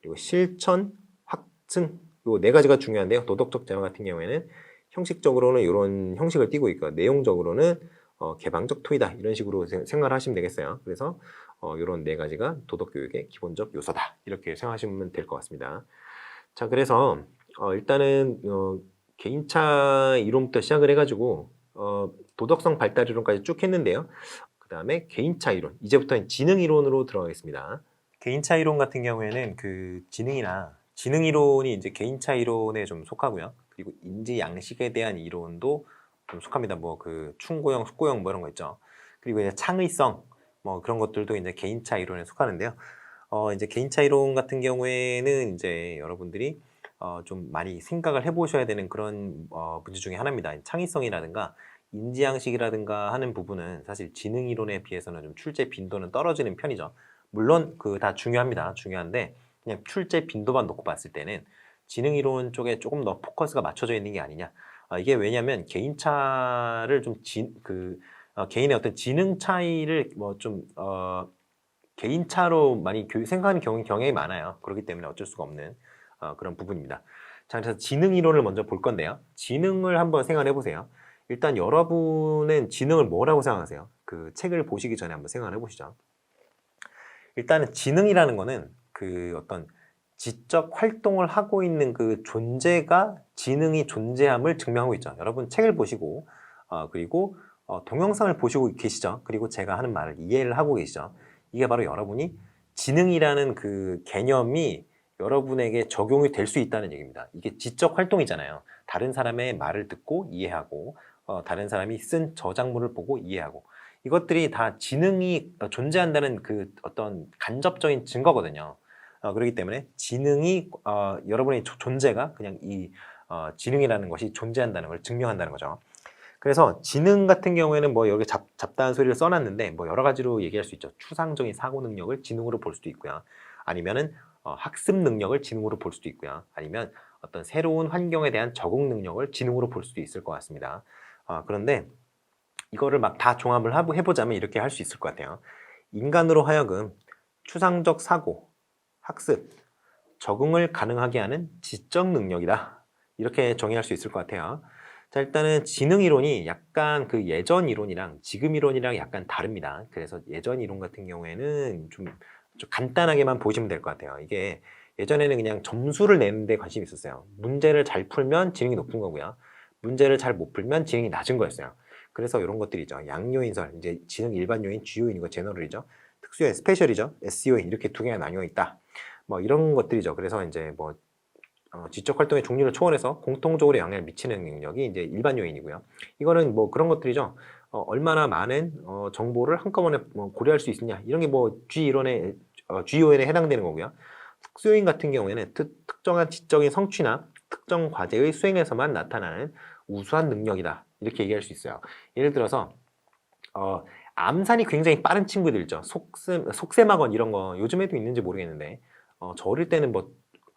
그리고 실천, 확증 요 네 가지가 중요한데요. 도덕적 대화 같은 경우에는 형식적으로는 이런 형식을 띠고 있고 내용적으로는 개방적 토의다 이런 식으로 생각을 하시면 되겠어요. 그래서 이런 네 가지가 도덕 교육의 기본적 요소다 이렇게 생각하시면 될 것 같습니다. 자, 그래서 일단은 개인차 이론부터 시작을 해가지고 도덕성 발달 이론까지 쭉 했는데요. 그 다음에 개인차 이론, 이제부터는 지능 이론으로 들어가겠습니다. 개인차 이론 같은 경우에는 그 지능 이론이 이제 개인차 이론에 좀 속하고요. 그리고 인지 양식에 대한 이론도 좀 속합니다. 뭐 그 충고형, 숙고형 뭐 이런 거 있죠. 그리고 이제 창의성 뭐 그런 것들도 이제 개인차 이론에 속하는데요. 이제 개인차 이론 같은 경우에는 이제 여러분들이 좀 많이 생각을 해보셔야 되는 그런 문제 중에 하나입니다. 창의성이라든가 인지양식이라든가 하는 부분은 사실 지능 이론에 비해서는 좀 출제 빈도는 떨어지는 편이죠. 물론 그 다 중요합니다. 중요한데 그냥 출제 빈도만 놓고 봤을 때는 지능 이론 쪽에 조금 더 포커스가 맞춰져 있는 게 아니냐. 이게 왜냐하면 개인차를 좀 개인의 어떤 지능 차이를 개인차로 많이 생각하는 경향이 많아요. 그렇기 때문에 어쩔 수가 없는 그런 부분입니다. 자, 그래서 지능 이론을 먼저 볼 건데요. 지능을 한번 생각해 보세요. 일단 여러분은 지능을 뭐라고 생각하세요? 그 책을 보시기 전에 한번 생각해 보시죠. 일단은 지능이라는 거는 그 어떤 지적 활동을 하고 있는 그 존재가 지능이 존재함을 증명하고 있죠. 여러분 책을 보시고 그리고 동영상을 보시고 계시죠. 그리고 제가 하는 말을 이해를 하고 계시죠. 이게 바로 여러분이 지능이라는 그 개념이 여러분에게 적용이 될 수 있다는 얘기입니다. 이게 지적 활동이잖아요. 다른 사람의 말을 듣고 이해하고 다른 사람이 쓴 저작물을 보고 이해하고 이것들이 다 지능이 존재한다는 그 어떤 간접적인 증거거든요. 그렇기 때문에 지능이 여러분의 존재가 그냥 이 지능이라는 것이 존재한다는 걸 증명한다는 거죠. 그래서 지능 같은 경우에는 뭐 여기 잡다한 소리를 써놨는데 뭐 여러 가지로 얘기할 수 있죠. 추상적인 사고 능력을 지능으로 볼 수도 있고요. 아니면은 학습 능력을 지능으로 볼 수도 있고요. 아니면 어떤 새로운 환경에 대한 적응 능력을 지능으로 볼 수도 있을 것 같습니다. 그런데 이거를 막 다 종합을 해보자면 이렇게 할 수 있을 것 같아요. 인간으로 하여금 추상적 사고, 학습, 적응을 가능하게 하는 지적 능력이다. 이렇게 정의할 수 있을 것 같아요. 자, 일단은 지능 이론이 약간 그 예전 이론이랑 지금 이론이랑 약간 다릅니다. 그래서 예전 이론 같은 경우에는 좀 간단하게만 보시면 될 것 같아요. 이게 예전에는 그냥 점수를 내는 데 관심이 있었어요. 문제를 잘 풀면 지능이 높은 거고요. 문제를 잘 못 풀면 지능이 낮은 거였어요. 그래서 이런 것들이죠. 양요인설, 이제 지능 일반 요인, 주요인이고 제너럴이죠. 특수요인, 스페셜이죠. SEO인 이렇게 두 개가 나뉘어 있다. 뭐 이런 것들이죠. 그래서 이제 뭐 지적 활동의 종류를 초월해서 공통적으로 영향을 미치는 능력이 이제 일반 요인이고요. 이거는 뭐 그런 것들이죠. 얼마나 많은 정보를 한꺼번에 고려할 수 있느냐 이런 게 뭐 G요인에 해당되는 거고요. 특수요인 같은 경우에는 특정한 지적인 성취나 특정 과제의 수행에서만 나타나는 우수한 능력이다 이렇게 얘기할 수 있어요. 예를 들어서 암산이 굉장히 빠른 친구들 있죠. 속셈학원 이런 거 요즘에도 있는지 모르겠는데 저 어릴 때는 뭐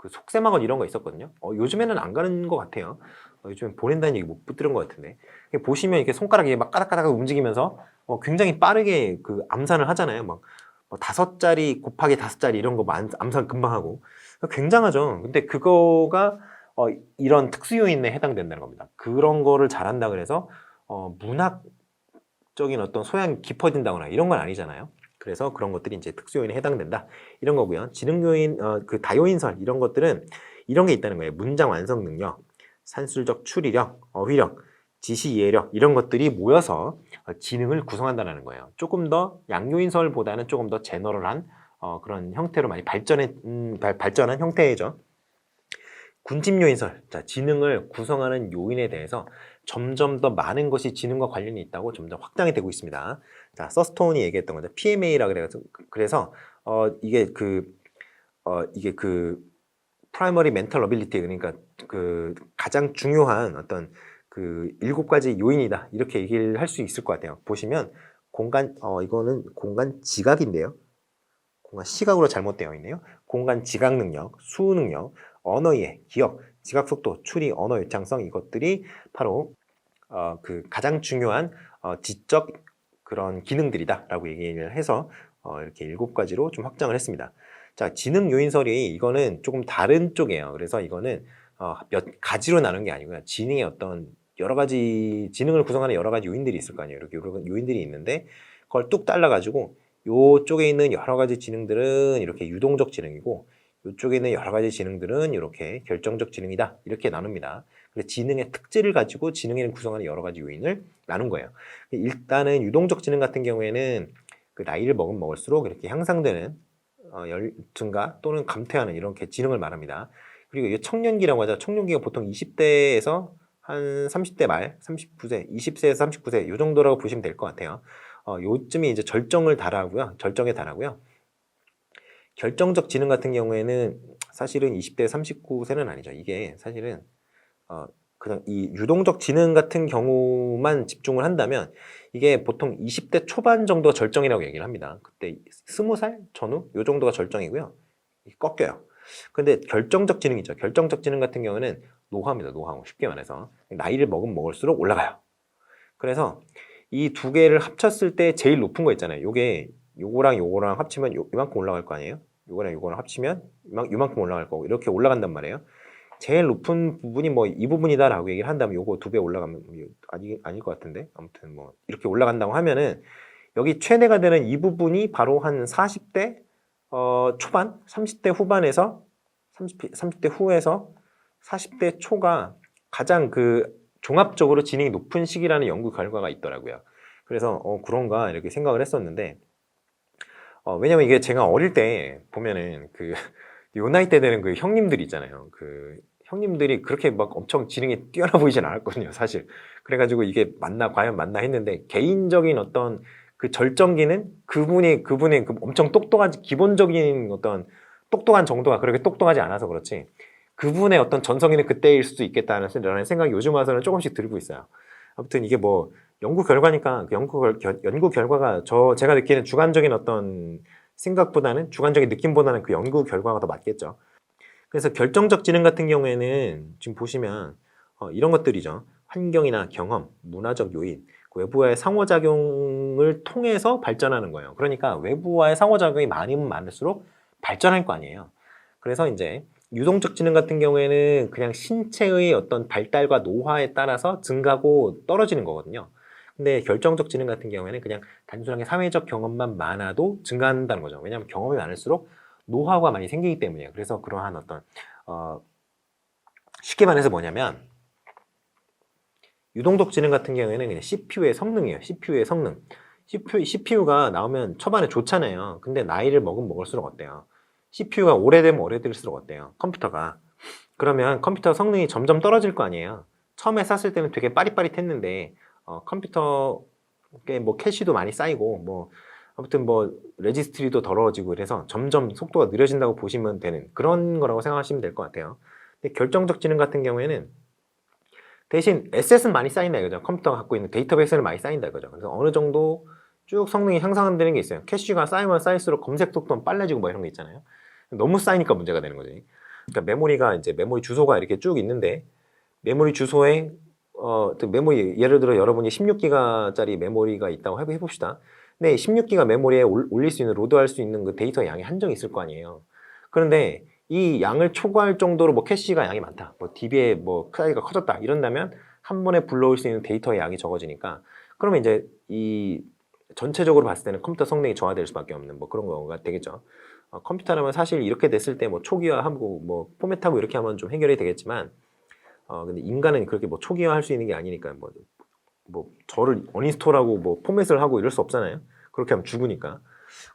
그 속셈학원 이런 거 있었거든요. 요즘에는 안 가는 것 같아요. 요즘 보낸다는 얘기 못 들은 것 같은데 보시면 이렇게 손가락이 막 까닥까닥 움직이면서 굉장히 빠르게 그 암산을 하잖아요. 막 5자리 곱하기 5자리 이런 거 암산 금방 하고 굉장하죠. 근데 그거가 이런 특수 요인에 해당된다는 겁니다. 그런 거를 잘한다 그래서 문학적인 어떤 소양이 깊어진다거나 이런 건 아니잖아요. 그래서 그런 것들이 이제 특수 요인에 해당된다 이런 거고요. 지능 요인, 그 다요인설 이런 것들은 이런 게 있다는 거예요. 문장 완성 능력, 산술적 추리력, 어휘력, 지시 이해력 이런 것들이 모여서 지능을 구성한다는 거예요. 조금 더 양요인설보다는 조금 더 제너럴한 그런 형태로 많이 발전한 형태죠. 군집요인설, 자, 지능을 구성하는 요인에 대해서 점점 더 많은 것이 지능과 관련이 있다고 점점 확장이 되고 있습니다. 자, 서스톤이 얘기했던 건데 PMA라 그래서 이게 그 프라이머리 멘털 어빌리티 그러니까 그 가장 중요한 어떤 그 7가지 요인이다 이렇게 얘기를 할 수 있을 것 같아요. 보시면 공간 이거는 공간 지각인데요. 공간 시각으로 잘못되어 있네요. 공간 지각 능력, 수우 능력, 언어 이해, 기억, 지각 속도, 추리, 언어 유창성 이것들이 바로 그 가장 중요한 지적 그런 기능들이다라고 얘기를 해서 이렇게 7가지로 좀 확장을 했습니다. 자, 지능 요인설이 이거는 조금 다른 쪽이에요. 그래서 이거는 몇 가지로 나눈 게 아니고요. 지능의 어떤 여러 가지 지능을 구성하는 여러 가지 요인들이 있을 거 아니에요. 이렇게 여러 요인들이 있는데 그걸 뚝 잘라가지고 요쪽에 있는 여러 가지 지능들은 이렇게 유동적 지능이고 이쪽에 있는 여러 가지 지능들은 이렇게 결정적 지능이다 이렇게 나눕니다. 그래서 지능의 특질을 가지고 지능을 구성하는 여러 가지 요인을 나눈 거예요. 일단은 유동적 지능 같은 경우에는 그 나이를 먹을수록 이렇게 향상되는 증가 또는 감퇴하는 이렇게 지능을 말합니다. 그리고 이 청년기라고 하죠. 청년기가 보통 20대에서 한 30대 말, 39세, 20세에서 39세 이 정도라고 보시면 될 것 같아요. 요쯤이 이제 절정에 달하고요. 결정적 지능 같은 경우에는 사실은 20대 39세는 아니죠. 이게 사실은 그냥 이 유동적 지능 같은 경우만 집중을 한다면 이게 보통 20대 초반 정도가 절정이라고 얘기를 합니다. 그때 20살 전후 요 정도가 절정이고요. 꺾여요. 근데 결정적 지능이죠. 결정적 지능 같은 경우는 노화입니다. 노화. 쉽게 말해서 나이를 먹을수록 올라가요. 그래서 이 두 개를 합쳤을 때 제일 높은 거 있잖아요. 요거랑 요거랑 합치면 이만큼 올라갈 거 아니에요? 요거랑 요거랑 합치면 이만큼 올라갈 거고 이렇게 올라간단 말이에요. 제일 높은 부분이 뭐 이 부분이다라고 얘기를 한다면 요거 2배 올라가면 아닐 것 같은데 아무튼 뭐 이렇게 올라간다고 하면은 여기 최대가 되는 이 부분이 바로 한 40대 초반, 30대 후반에서 30대 후에서 40대 초가 가장 그 종합적으로 지능이 높은 시기라는 연구 결과가 있더라고요. 그래서 그런가 이렇게 생각을 했었는데 왜냐면 이게 제가 어릴 때 보면은 요 나이 때 되는 그 형님들이 있잖아요. 그 형님들이 그렇게 막 엄청 지능이 뛰어나 보이진 않았거든요, 사실. 그래가지고 이게 과연 맞나 했는데 개인적인 어떤 그 절정기는 그분의 그 엄청 기본적인 어떤 똑똑한 정도가 그렇게 똑똑하지 않아서 그렇지 그분의 어떤 전성기는 그때일 수도 있겠다는 생각이 요즘 와서는 조금씩 들고 있어요. 아무튼 이게 뭐 연구 결과니까 그 연구 결과가 제가 느끼는 주관적인 어떤 생각보다는 주관적인 느낌보다는 그 연구 결과가 더 맞겠죠. 그래서 결정적 지능 같은 경우에는 지금 보시면 이런 것들이죠. 환경이나 경험, 문화적 요인, 외부와의 상호작용을 통해서 발전하는 거예요. 그러니까 외부와의 상호작용이 많으면 많을수록 발전할 거 아니에요. 그래서 이제 유동적 지능 같은 경우에는 그냥 신체의 어떤 발달과 노화에 따라서 증가하고 떨어지는 거거든요. 근데 결정적 지능 같은 경우에는 그냥 단순하게 사회적 경험만 많아도 증가한다는 거죠. 왜냐하면 경험이 많을수록 노하우가 많이 생기기 때문이에요. 그래서 그러한 어떤 쉽게 말해서 뭐냐면 유동적 지능 같은 경우에는 그냥 CPU의 성능이에요. CPU의 성능. CPU가 나오면 초반에 좋잖아요. 근데 나이를 먹을수록 어때요? CPU가 오래되면 오래될수록 어때요? 컴퓨터가. 그러면 컴퓨터 성능이 점점 떨어질 거 아니에요. 처음에 샀을 때는 되게 빠릿빠릿했는데 컴퓨터에 뭐 캐시도 많이 쌓이고 뭐 아무튼 뭐 레지스트리도 더러워지고 그래서 점점 속도가 느려진다고 보시면 되는 그런 거라고 생각하시면 될 것 같아요. 근데 결정적 지능 같은 경우에는 대신 에셋은 많이 쌓인다 이거죠. 컴퓨터가 갖고 있는 데이터베이스는 많이 쌓인다 이거죠. 그래서 어느 정도 쭉 성능이 향상되는 게 있어요. 캐시가 쌓이면 쌓일수록 검색 속도는 빨라지고 뭐 이런 거 있잖아요. 너무 쌓이니까 문제가 되는 거지. 그러니까 메모리 주소가 이렇게 쭉 있는데 메모리 주소에 메모리 예를 들어 여러분이 16기가짜리 메모리가 있다고 해봅시다. 근데 16기가 메모리에 올릴 수 있는, 로드할 수 있는 그 데이터의 양이 한정이 있을 거 아니에요. 그런데 이 양을 초과할 정도로 뭐 캐시가 양이 많다, 뭐 DB의 뭐 사이즈가 커졌다 이런다면 한 번에 불러올 수 있는 데이터의 양이 적어지니까, 그러면 이제 이 전체적으로 봤을 때는 컴퓨터 성능이 저하될 수밖에 없는 뭐 그런 거가 되겠죠. 컴퓨터라면 사실 이렇게 됐을 때 뭐 초기화하고 뭐 포맷하고 이렇게 하면 좀 해결이 되겠지만, 근데 인간은 그렇게 뭐 초기화할 수 있는 게 아니니까 뭐 저를 어인스톨하고 뭐 포맷을 하고 이럴 수 없잖아요. 그렇게 하면 죽으니까.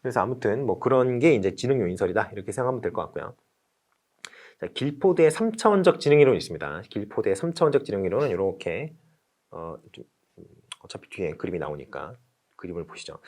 그래서 아무튼 뭐 그런 게 이제 지능 요인설이다 이렇게 생각하면 될 것 같고요. 자, 길포드의 3차원적 지능 이론이 있습니다. 길포드의 3차원적 지능 이론은 이렇게 어차피 뒤에 그림이 나오니까 그림을 보시죠.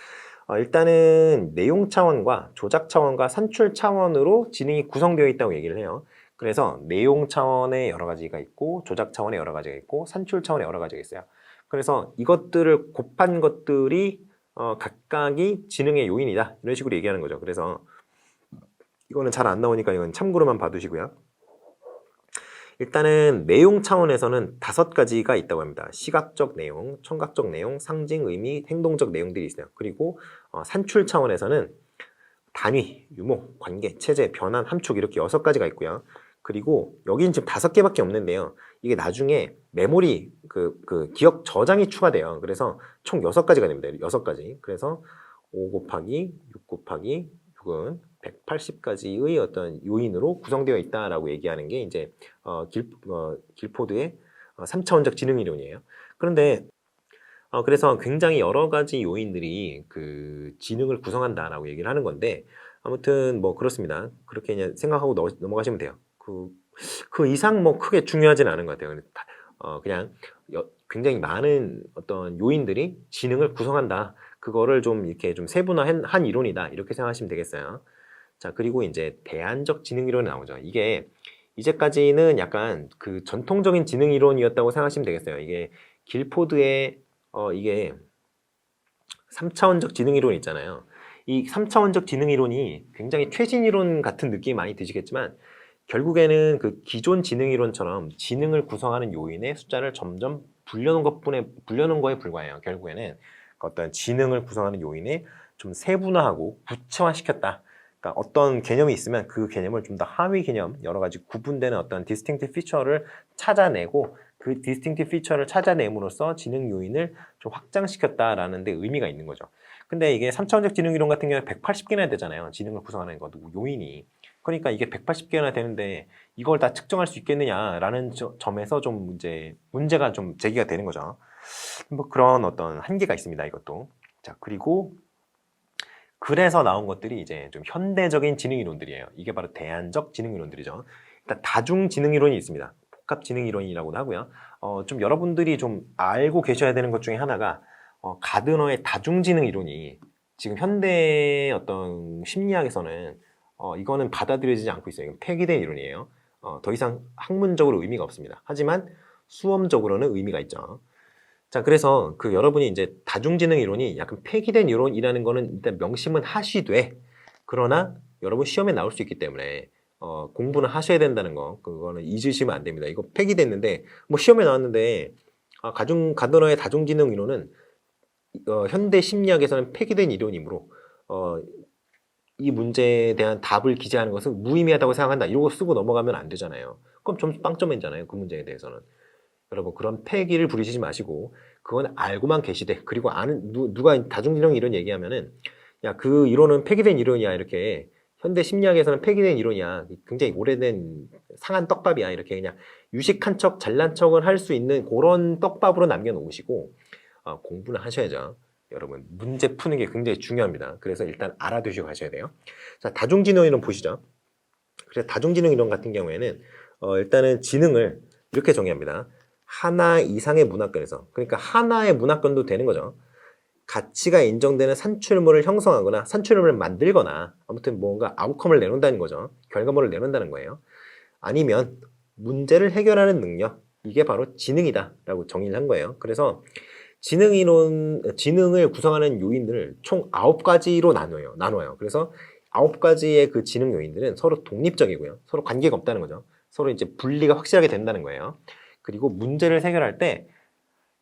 일단은 내용 차원과 조작 차원과 산출 차원으로 지능이 구성되어 있다고 얘기를 해요. 그래서 내용 차원에 여러 가지가 있고, 조작 차원에 여러 가지가 있고, 산출 차원에 여러 가지가 있어요. 그래서 이것들을 곱한 것들이 각각이 지능의 요인이다 이런 식으로 얘기하는 거죠. 그래서 이거는 잘 안 나오니까 이건 참고로만 봐두시고요. 일단은 내용 차원에서는 5가지가 있다고 합니다. 시각적 내용, 청각적 내용, 상징, 의미, 행동적 내용들이 있어요. 그리고 산출 차원에서는 단위, 유무, 관계, 체제, 변환, 함축 이렇게 6가지가 있고요. 그리고 여기는 지금 5개밖에 없는데요. 이게 나중에 메모리 그 기억 저장이 추가돼요. 그래서 총 6가지가 됩니다. 6가지. 그래서 5 곱하기 6 곱하기 6은 180가지의 어떤 요인으로 구성되어 있다라고 얘기하는 게 이제 길포드의 3차원적 지능 이론이에요. 그런데 그래서 굉장히 여러 가지 요인들이 그 지능을 구성한다라고 얘기를 하는 건데, 아무튼 뭐 그렇습니다. 그렇게 그냥 생각하고 넘어가시면 돼요. 그 이상 뭐 크게 중요하지는 않은 것 같아요. 그냥 굉장히 많은 어떤 요인들이 지능을 구성한다. 그거를 좀 이렇게 좀 세분화한 이론이다. 이렇게 생각하시면 되겠어요. 자, 그리고 이제 대안적 지능 이론이 나오죠. 이게 이제까지는 약간 그 전통적인 지능 이론이었다고 생각하시면 되겠어요. 이게 길포드의 이게 3차원적 지능 이론 있잖아요. 이 3차원적 지능 이론이 굉장히 최신 이론 같은 느낌이 많이 드시겠지만, 결국에는 그 기존 지능 이론처럼 지능을 구성하는 요인의 숫자를 점점 불려놓은 거에 불과해요. 결국에는 어떤 지능을 구성하는 요인에 좀 세분화하고 구체화시켰다. 그러니까 어떤 개념이 있으면 그 개념을 좀 더 하위 개념, 여러 가지 구분되는 어떤 디스팅티브 피처를 찾아내고, 그 디스팅티브 피처를 찾아냄으로써 지능 요인을 좀 확장시켰다라는 데 의미가 있는 거죠. 근데 이게 3차원적 지능 이론 같은 경우는 180개나 되잖아요. 지능을 구성하는 것 요인이. 그러니까 이게 180개나 되는데 이걸 다 측정할 수 있겠느냐라는 점에서 좀 문제가 좀 제기가 되는 거죠. 뭐 그런 어떤 한계가 있습니다. 이것도. 자, 그리고 그래서 나온 것들이 이제 좀 현대적인 지능 이론들이에요. 이게 바로 대안적 지능 이론들이죠. 일단 다중 지능 이론이 있습니다. 복합 지능 이론이라고도 하고요. 좀 여러분들이 좀 알고 계셔야 되는 것 중에 하나가 가드너의 다중 지능 이론이 지금 현대 어떤 심리학에서는 이거는 받아들여지지 않고 있어요. 이건 폐기된 이론이에요. 더 이상 학문적으로 의미가 없습니다. 하지만 수험적으로는 의미가 있죠. 자, 그래서 그 여러분이 이제 다중지능 이론이 약간 폐기된 이론이라는 거는 일단 명심은 하시되, 그러나 여러분 시험에 나올 수 있기 때문에 공부는 하셔야 된다는 거, 그거는 잊으시면 안 됩니다. 이거 폐기됐는데 뭐 시험에 나왔는데 가드너의 다중지능 이론은 현대 심리학에서는 폐기된 이론이므로 이 문제에 대한 답을 기재하는 것은 무의미하다고 생각한다, 이러고 쓰고 넘어가면 안 되잖아요. 그럼 점수 빵점이잖아요. 그 문제에 대해서는. 여러분 그런 패기를 부리시지 마시고, 그건 알고만 계시되, 그리고 아는 누가 다중지능 이론 얘기하면은 야, 그 이론은 폐기된 이론이야, 이렇게 현대 심리학에서는 폐기된 이론이야, 굉장히 오래된 상한 떡밥이야, 이렇게 그냥 유식한 척 잘난 척을 할 수 있는 그런 떡밥으로 남겨놓으시고 공부는 하셔야죠. 여러분 문제 푸는 게 굉장히 중요합니다. 그래서 일단 알아두시고 가셔야 돼요. 자, 다중지능 이론 보시죠. 그래서 다중지능 이론 같은 경우에는 일단은 지능을 이렇게 정의합니다. 하나 이상의 문화권에서, 그러니까 하나의 문화권도 되는 거죠. 가치가 인정되는 산출물을 형성하거나 산출물을 만들거나, 아무튼 뭔가 아웃컴을 내놓는다는 거죠. 결과물을 내놓는다는 거예요. 아니면 문제를 해결하는 능력, 이게 바로 지능이다 라고 정의를 한 거예요. 그래서 지능을 구성하는 요인들을 총 9가지로 나눠요. 그래서 9가지의 그 지능 요인들은 서로 독립적이고요. 서로 관계가 없다는 거죠. 서로 이제 분리가 확실하게 된다는 거예요. 그리고 문제를 해결할 때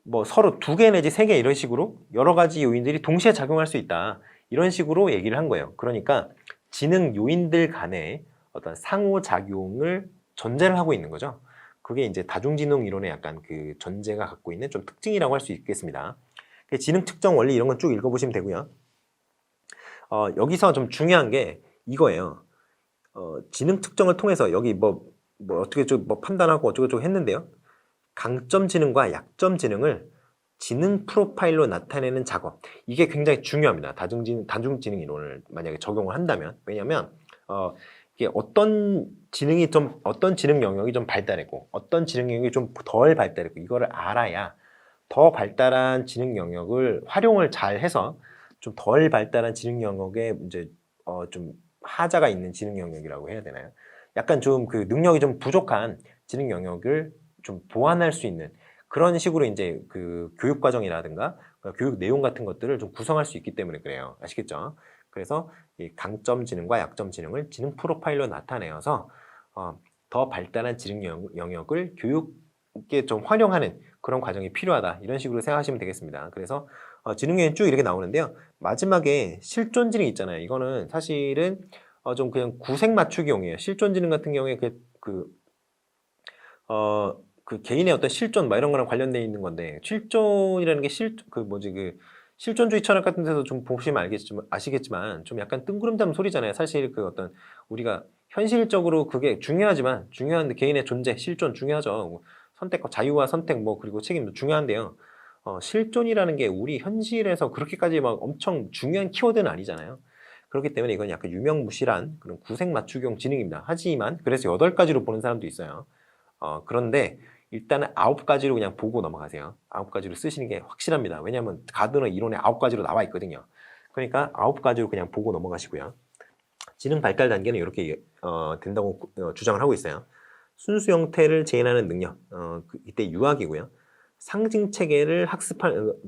뭐 서로 2개 내지 3개 이런 식으로 여러 가지 요인들이 동시에 작용할 수 있다. 이런 식으로 얘기를 한 거예요. 그러니까 지능 요인들 간의 어떤 상호작용을 전제를 하고 있는 거죠. 그게 이제 다중지능 이론의 약간 그 전제가 갖고 있는 좀 특징이라고 할 수 있겠습니다. 지능 측정 원리 이런 건 쭉 읽어보시면 되고요. 여기서 좀 중요한 게 이거예요. 지능 측정을 통해서 여기 뭐 어떻게 좀 뭐 판단하고 어쩌고저쩌고 했는데요. 강점 지능과 약점 지능을 지능 프로파일로 나타내는 작업. 이게 굉장히 중요합니다. 다중지능 이론을 만약에 적용을 한다면. 왜냐면, 이게 어떤 지능 영역이 좀 발달했고, 어떤 지능 영역이 좀 덜 발달했고, 이거를 알아야 더 발달한 지능 영역을 활용을 잘 해서 좀 덜 발달한 지능 영역에 이제, 좀 하자가 있는 지능 영역이라고 해야 되나요? 약간 좀 그 능력이 좀 부족한 지능 영역을 좀 보완할 수 있는 그런 식으로 이제 그 교육 과정이라든가 교육 내용 같은 것들을 좀 구성할 수 있기 때문에 그래요. 아시겠죠? 그래서 이 강점 지능과 약점 지능을 지능 프로파일로 나타내어서 더 발달한 지능 영역을 교육에 좀 활용하는 그런 과정이 필요하다. 이런 식으로 생각하시면 되겠습니다. 그래서 지능 요인 쭉 이렇게 나오는데요. 마지막에 실존 지능 있잖아요. 이거는 사실은 좀 그냥 구색 맞추기용이에요. 실존 지능 같은 경우에 그 개인의 어떤 실존 이런 거랑 관련되어 있는 건데 실존이라는 게 실존주의 철학 같은 데서 좀 보시면 아시겠지만 좀 약간 뜬구름 잡는 소리잖아요. 사실 그 어떤 우리가 현실적으로 그게 중요한데 개인의 존재, 실존 중요하죠. 선택과 자유와 선택 그리고 책임도 중요한데요. 실존이라는 게 우리 현실에서 그렇게까지 막 엄청 중요한 키워드는 아니잖아요. 그렇기 때문에 이건 약간 유명무실한 그런 구색 맞추기용 지능입니다. 하지만 그래서 8가지로 보는 사람도 있어요. 그런데 일단은 9가지로 그냥 보고 넘어가세요. 9가지로 쓰시는 게 확실합니다. 왜냐하면 가드너 이론에 9가지로 나와 있거든요. 그러니까 9가지로 그냥 보고 넘어가시고요. 지능 발달 단계는 이렇게 된다고 주장을 하고 있어요. 순수 형태를 재현하는 능력, 이때 유학이고요. 상징 체계를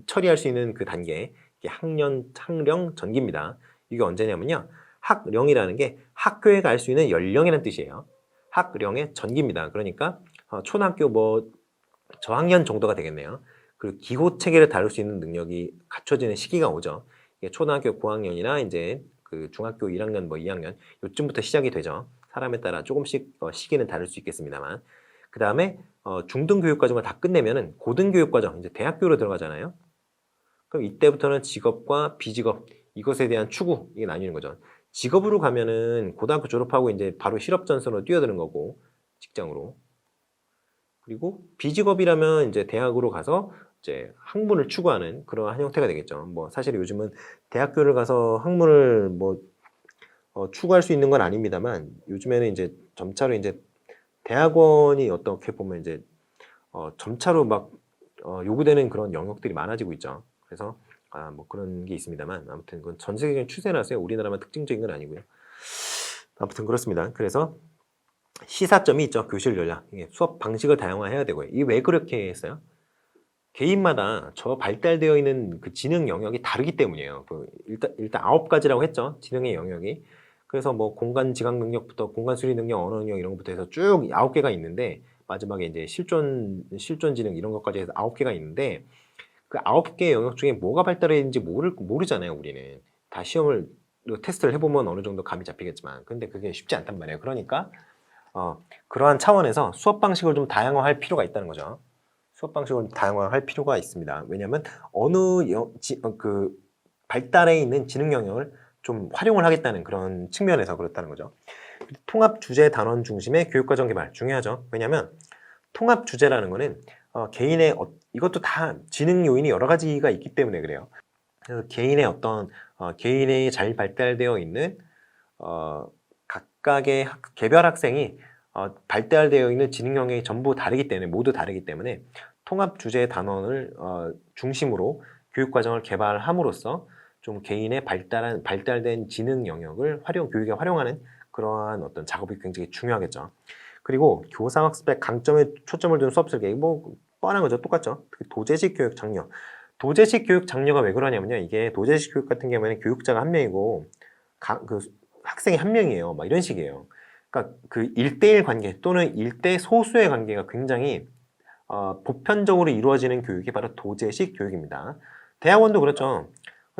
처리할 수 있는 그 단계, 이게 학령, 전기입니다. 이게 언제냐면요. 학령이라는 게 학교에 갈 수 있는 연령이라는 뜻이에요. 학령의 전기입니다. 그러니까 초등학교 저학년 정도가 되겠네요. 그리고 기호 체계를 다룰 수 있는 능력이 갖춰지는 시기가 오죠. 이게 초등학교 고학년이나 이제 그 중학교 1학년 2학년 요쯤부터 시작이 되죠. 사람에 따라 조금씩 시기는 다를 수 있겠습니다만. 그 다음에 중등 교육 과정을 다 끝내면은 고등 교육 과정, 이제 대학교로 들어가잖아요. 그럼 이때부터는 직업과 비직업 이것에 대한 추구 이게 나뉘는 거죠. 직업으로 가면은 고등학교 졸업하고 이제 바로 실업 전선으로 뛰어드는 거고 직장으로. 그리고 비직업이라면 이제 대학으로 가서 이제 학문을 추구하는 그러한 형태가 되겠죠. 사실 요즘은 대학교를 가서 학문을 추구할 수 있는 건 아닙니다만 요즘에는 이제 점차로 이제 대학원이 어떻게 보면 이제 점차로 요구되는 그런 영역들이 많아지고 있죠. 그래서 그런 게 있습니다만 아무튼 그건 전 세계적인 추세라서요. 우리나라만 특징적인 건 아니고요. 아무튼 그렇습니다. 그래서 시사점이 있죠. 교실 전략. 수업 방식을 다양화해야 되고요. 이게 왜 그렇게 했어요? 개인마다 저 발달되어 있는 그 지능 영역이 다르기 때문이에요. 일단 9가지라고 했죠. 지능의 영역이. 그래서 공간 지각 능력부터 공간 수리 능력, 언어 능력 이런 것부터 해서 쭉 9개가 있는데 마지막에 이제 실존 지능 이런 것까지 해서 9개가 있는데 그 9개 영역 중에 뭐가 발달해 있는지 모르잖아요, 우리는. 다 시험을 테스트를 해보면 어느 정도 감이 잡히겠지만 근데 그게 쉽지 않단 말이에요. 그러니까 그러한 차원에서 수업 방식을 좀 다양화할 필요가 있다는 거죠. 수업 방식을 다양화할 필요가 있습니다. 왜냐하면 그 발달해 있는 지능 영역을 좀 활용을 하겠다는 그런 측면에서 그렇다는 거죠. 통합 주제 단원 중심의 교육과정 개발 중요하죠. 왜냐하면 통합 주제라는 거는 개인의 이것도 다 지능 요인이 여러 가지가 있기 때문에 그래요. 그래서 개인의 잘 발달되어 있는 각각의 개별 학생이 발달되어 있는 지능 영역이 모두 다르기 때문에 통합 주제 단원을 중심으로 교육 과정을 개발함으로써 좀 개인의 발달된 지능 영역을 교육에 활용하는 그러한 어떤 작업이 굉장히 중요하겠죠. 그리고 교사학습의 강점에 초점을 둔 수업 설계 뻔한 거죠. 똑같죠. 도제식 교육 장려. 도제식 교육 장려가 왜 그러냐면요. 이게 도제식 교육 같은 경우에는 교육자가 한 명이고 그 학생이 한 명이에요. 이런 식이에요. 그러니까 그 1대1 관계 또는 1대 소수의 관계가 굉장히 보편적으로 이루어지는 교육이 바로 도제식 교육입니다. 대학원도 그렇죠.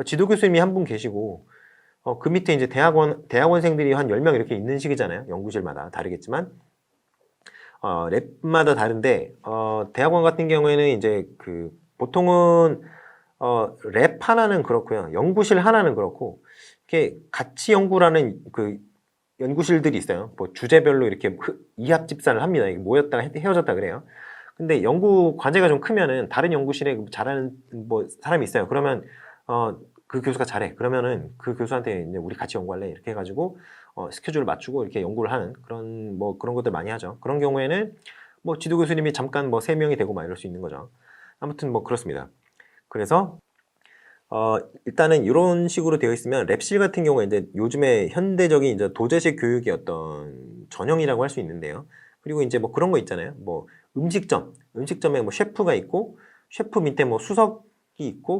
지도 교수님이 한 분 계시고 그 밑에 이제 대학원생들이 한 10명 이렇게 있는 식이잖아요. 연구실마다 다르겠지만 랩마다 다른데 대학원 같은 경우에는 이제 그 보통은 랩 하나는 그렇고요. 연구실 하나는 그렇고 이렇게 같이 연구라는 그 연구실들이 있어요. 뭐 주제별로 이렇게 이합 집산을 합니다. 모였다가 헤어졌다 그래요. 근데 연구 과제가 좀 크면은 다른 연구실에 잘하는 뭐 사람이 있어요. 그러면 그 교수가 잘해. 그러면은 그 교수한테 이제 우리 같이 연구할래 이렇게 해가지고 스케줄을 맞추고 이렇게 연구를 하는 그런 것들 많이 하죠. 그런 경우에는 뭐 지도 교수님이 잠깐 뭐 3명이 되고 막 이럴 수 있는 거죠. 아무튼 뭐 그렇습니다. 그래서 일단은 이런 식으로 되어 있으면 랩실 같은 경우에 이제 요즘에 현대적인 이제 도제식 교육의 어떤 전형이라고 할 수 있는데요. 그리고 이제 뭐 그런 거 있잖아요. 뭐 음식점에 뭐 셰프가 있고 셰프 밑에 뭐 수석이 있고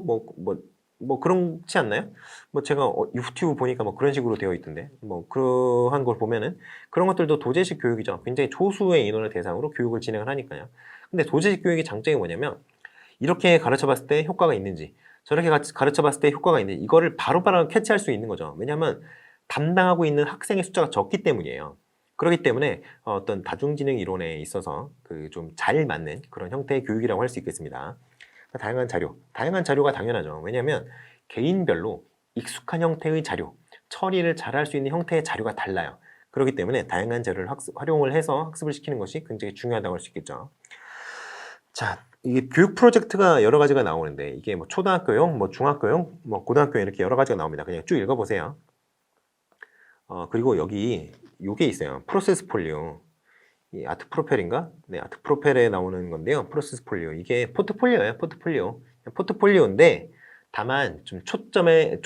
뭐 그렇지 않나요? 뭐 제가 유튜브 보니까 뭐 그런 식으로 되어 있던데 뭐 그러한 걸 보면은 그런 것들도 도제식 교육이죠. 굉장히 소수의 인원을 대상으로 교육을 진행을 하니까요. 근데 도제식 교육의 장점이 뭐냐면 이렇게 가르쳐 봤을 때 효과가 있는지 저렇게 가르쳐 봤을 때 효과가 있는지 이거를 바로바로 캐치할 수 있는 거죠. 왜냐하면 담당하고 있는 학생의 숫자가 적기 때문이에요. 그렇기 때문에 어떤 다중지능 이론에 있어서 그 좀 잘 맞는 그런 형태의 교육이라고 할 수 있겠습니다. 다양한 자료가 당연하죠. 왜냐하면 개인별로 익숙한 형태의 자료, 처리를 잘할 수 있는 형태의 자료가 달라요. 그렇기 때문에 다양한 자료를 활용을 해서 학습을 시키는 것이 굉장히 중요하다고 할 수 있겠죠. 자, 이게 교육 프로젝트가 여러 가지가 나오는데 이게 뭐 초등학교용, 뭐 중학교용, 뭐 고등학교용 이렇게 여러 가지가 나옵니다. 그냥 쭉 읽어보세요. 그리고 여기 요게 있어요. 프로세스 폴리오. 이 아트 프로펠인가? 네, 아트 프로펠에 나오는 건데요. 프로세스 폴리오. 이게 포트폴리오예요. 포트폴리오인데 다만 좀 초점의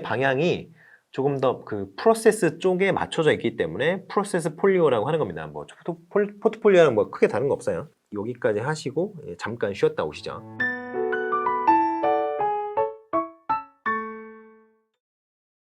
방향이 조금 더 그 프로세스 쪽에 맞춰져 있기 때문에 프로세스 폴리오라고 하는 겁니다. 뭐 포트폴리오랑 뭐 크게 다른 거 없어요. 여기까지 하시고 잠깐 쉬었다 오시죠.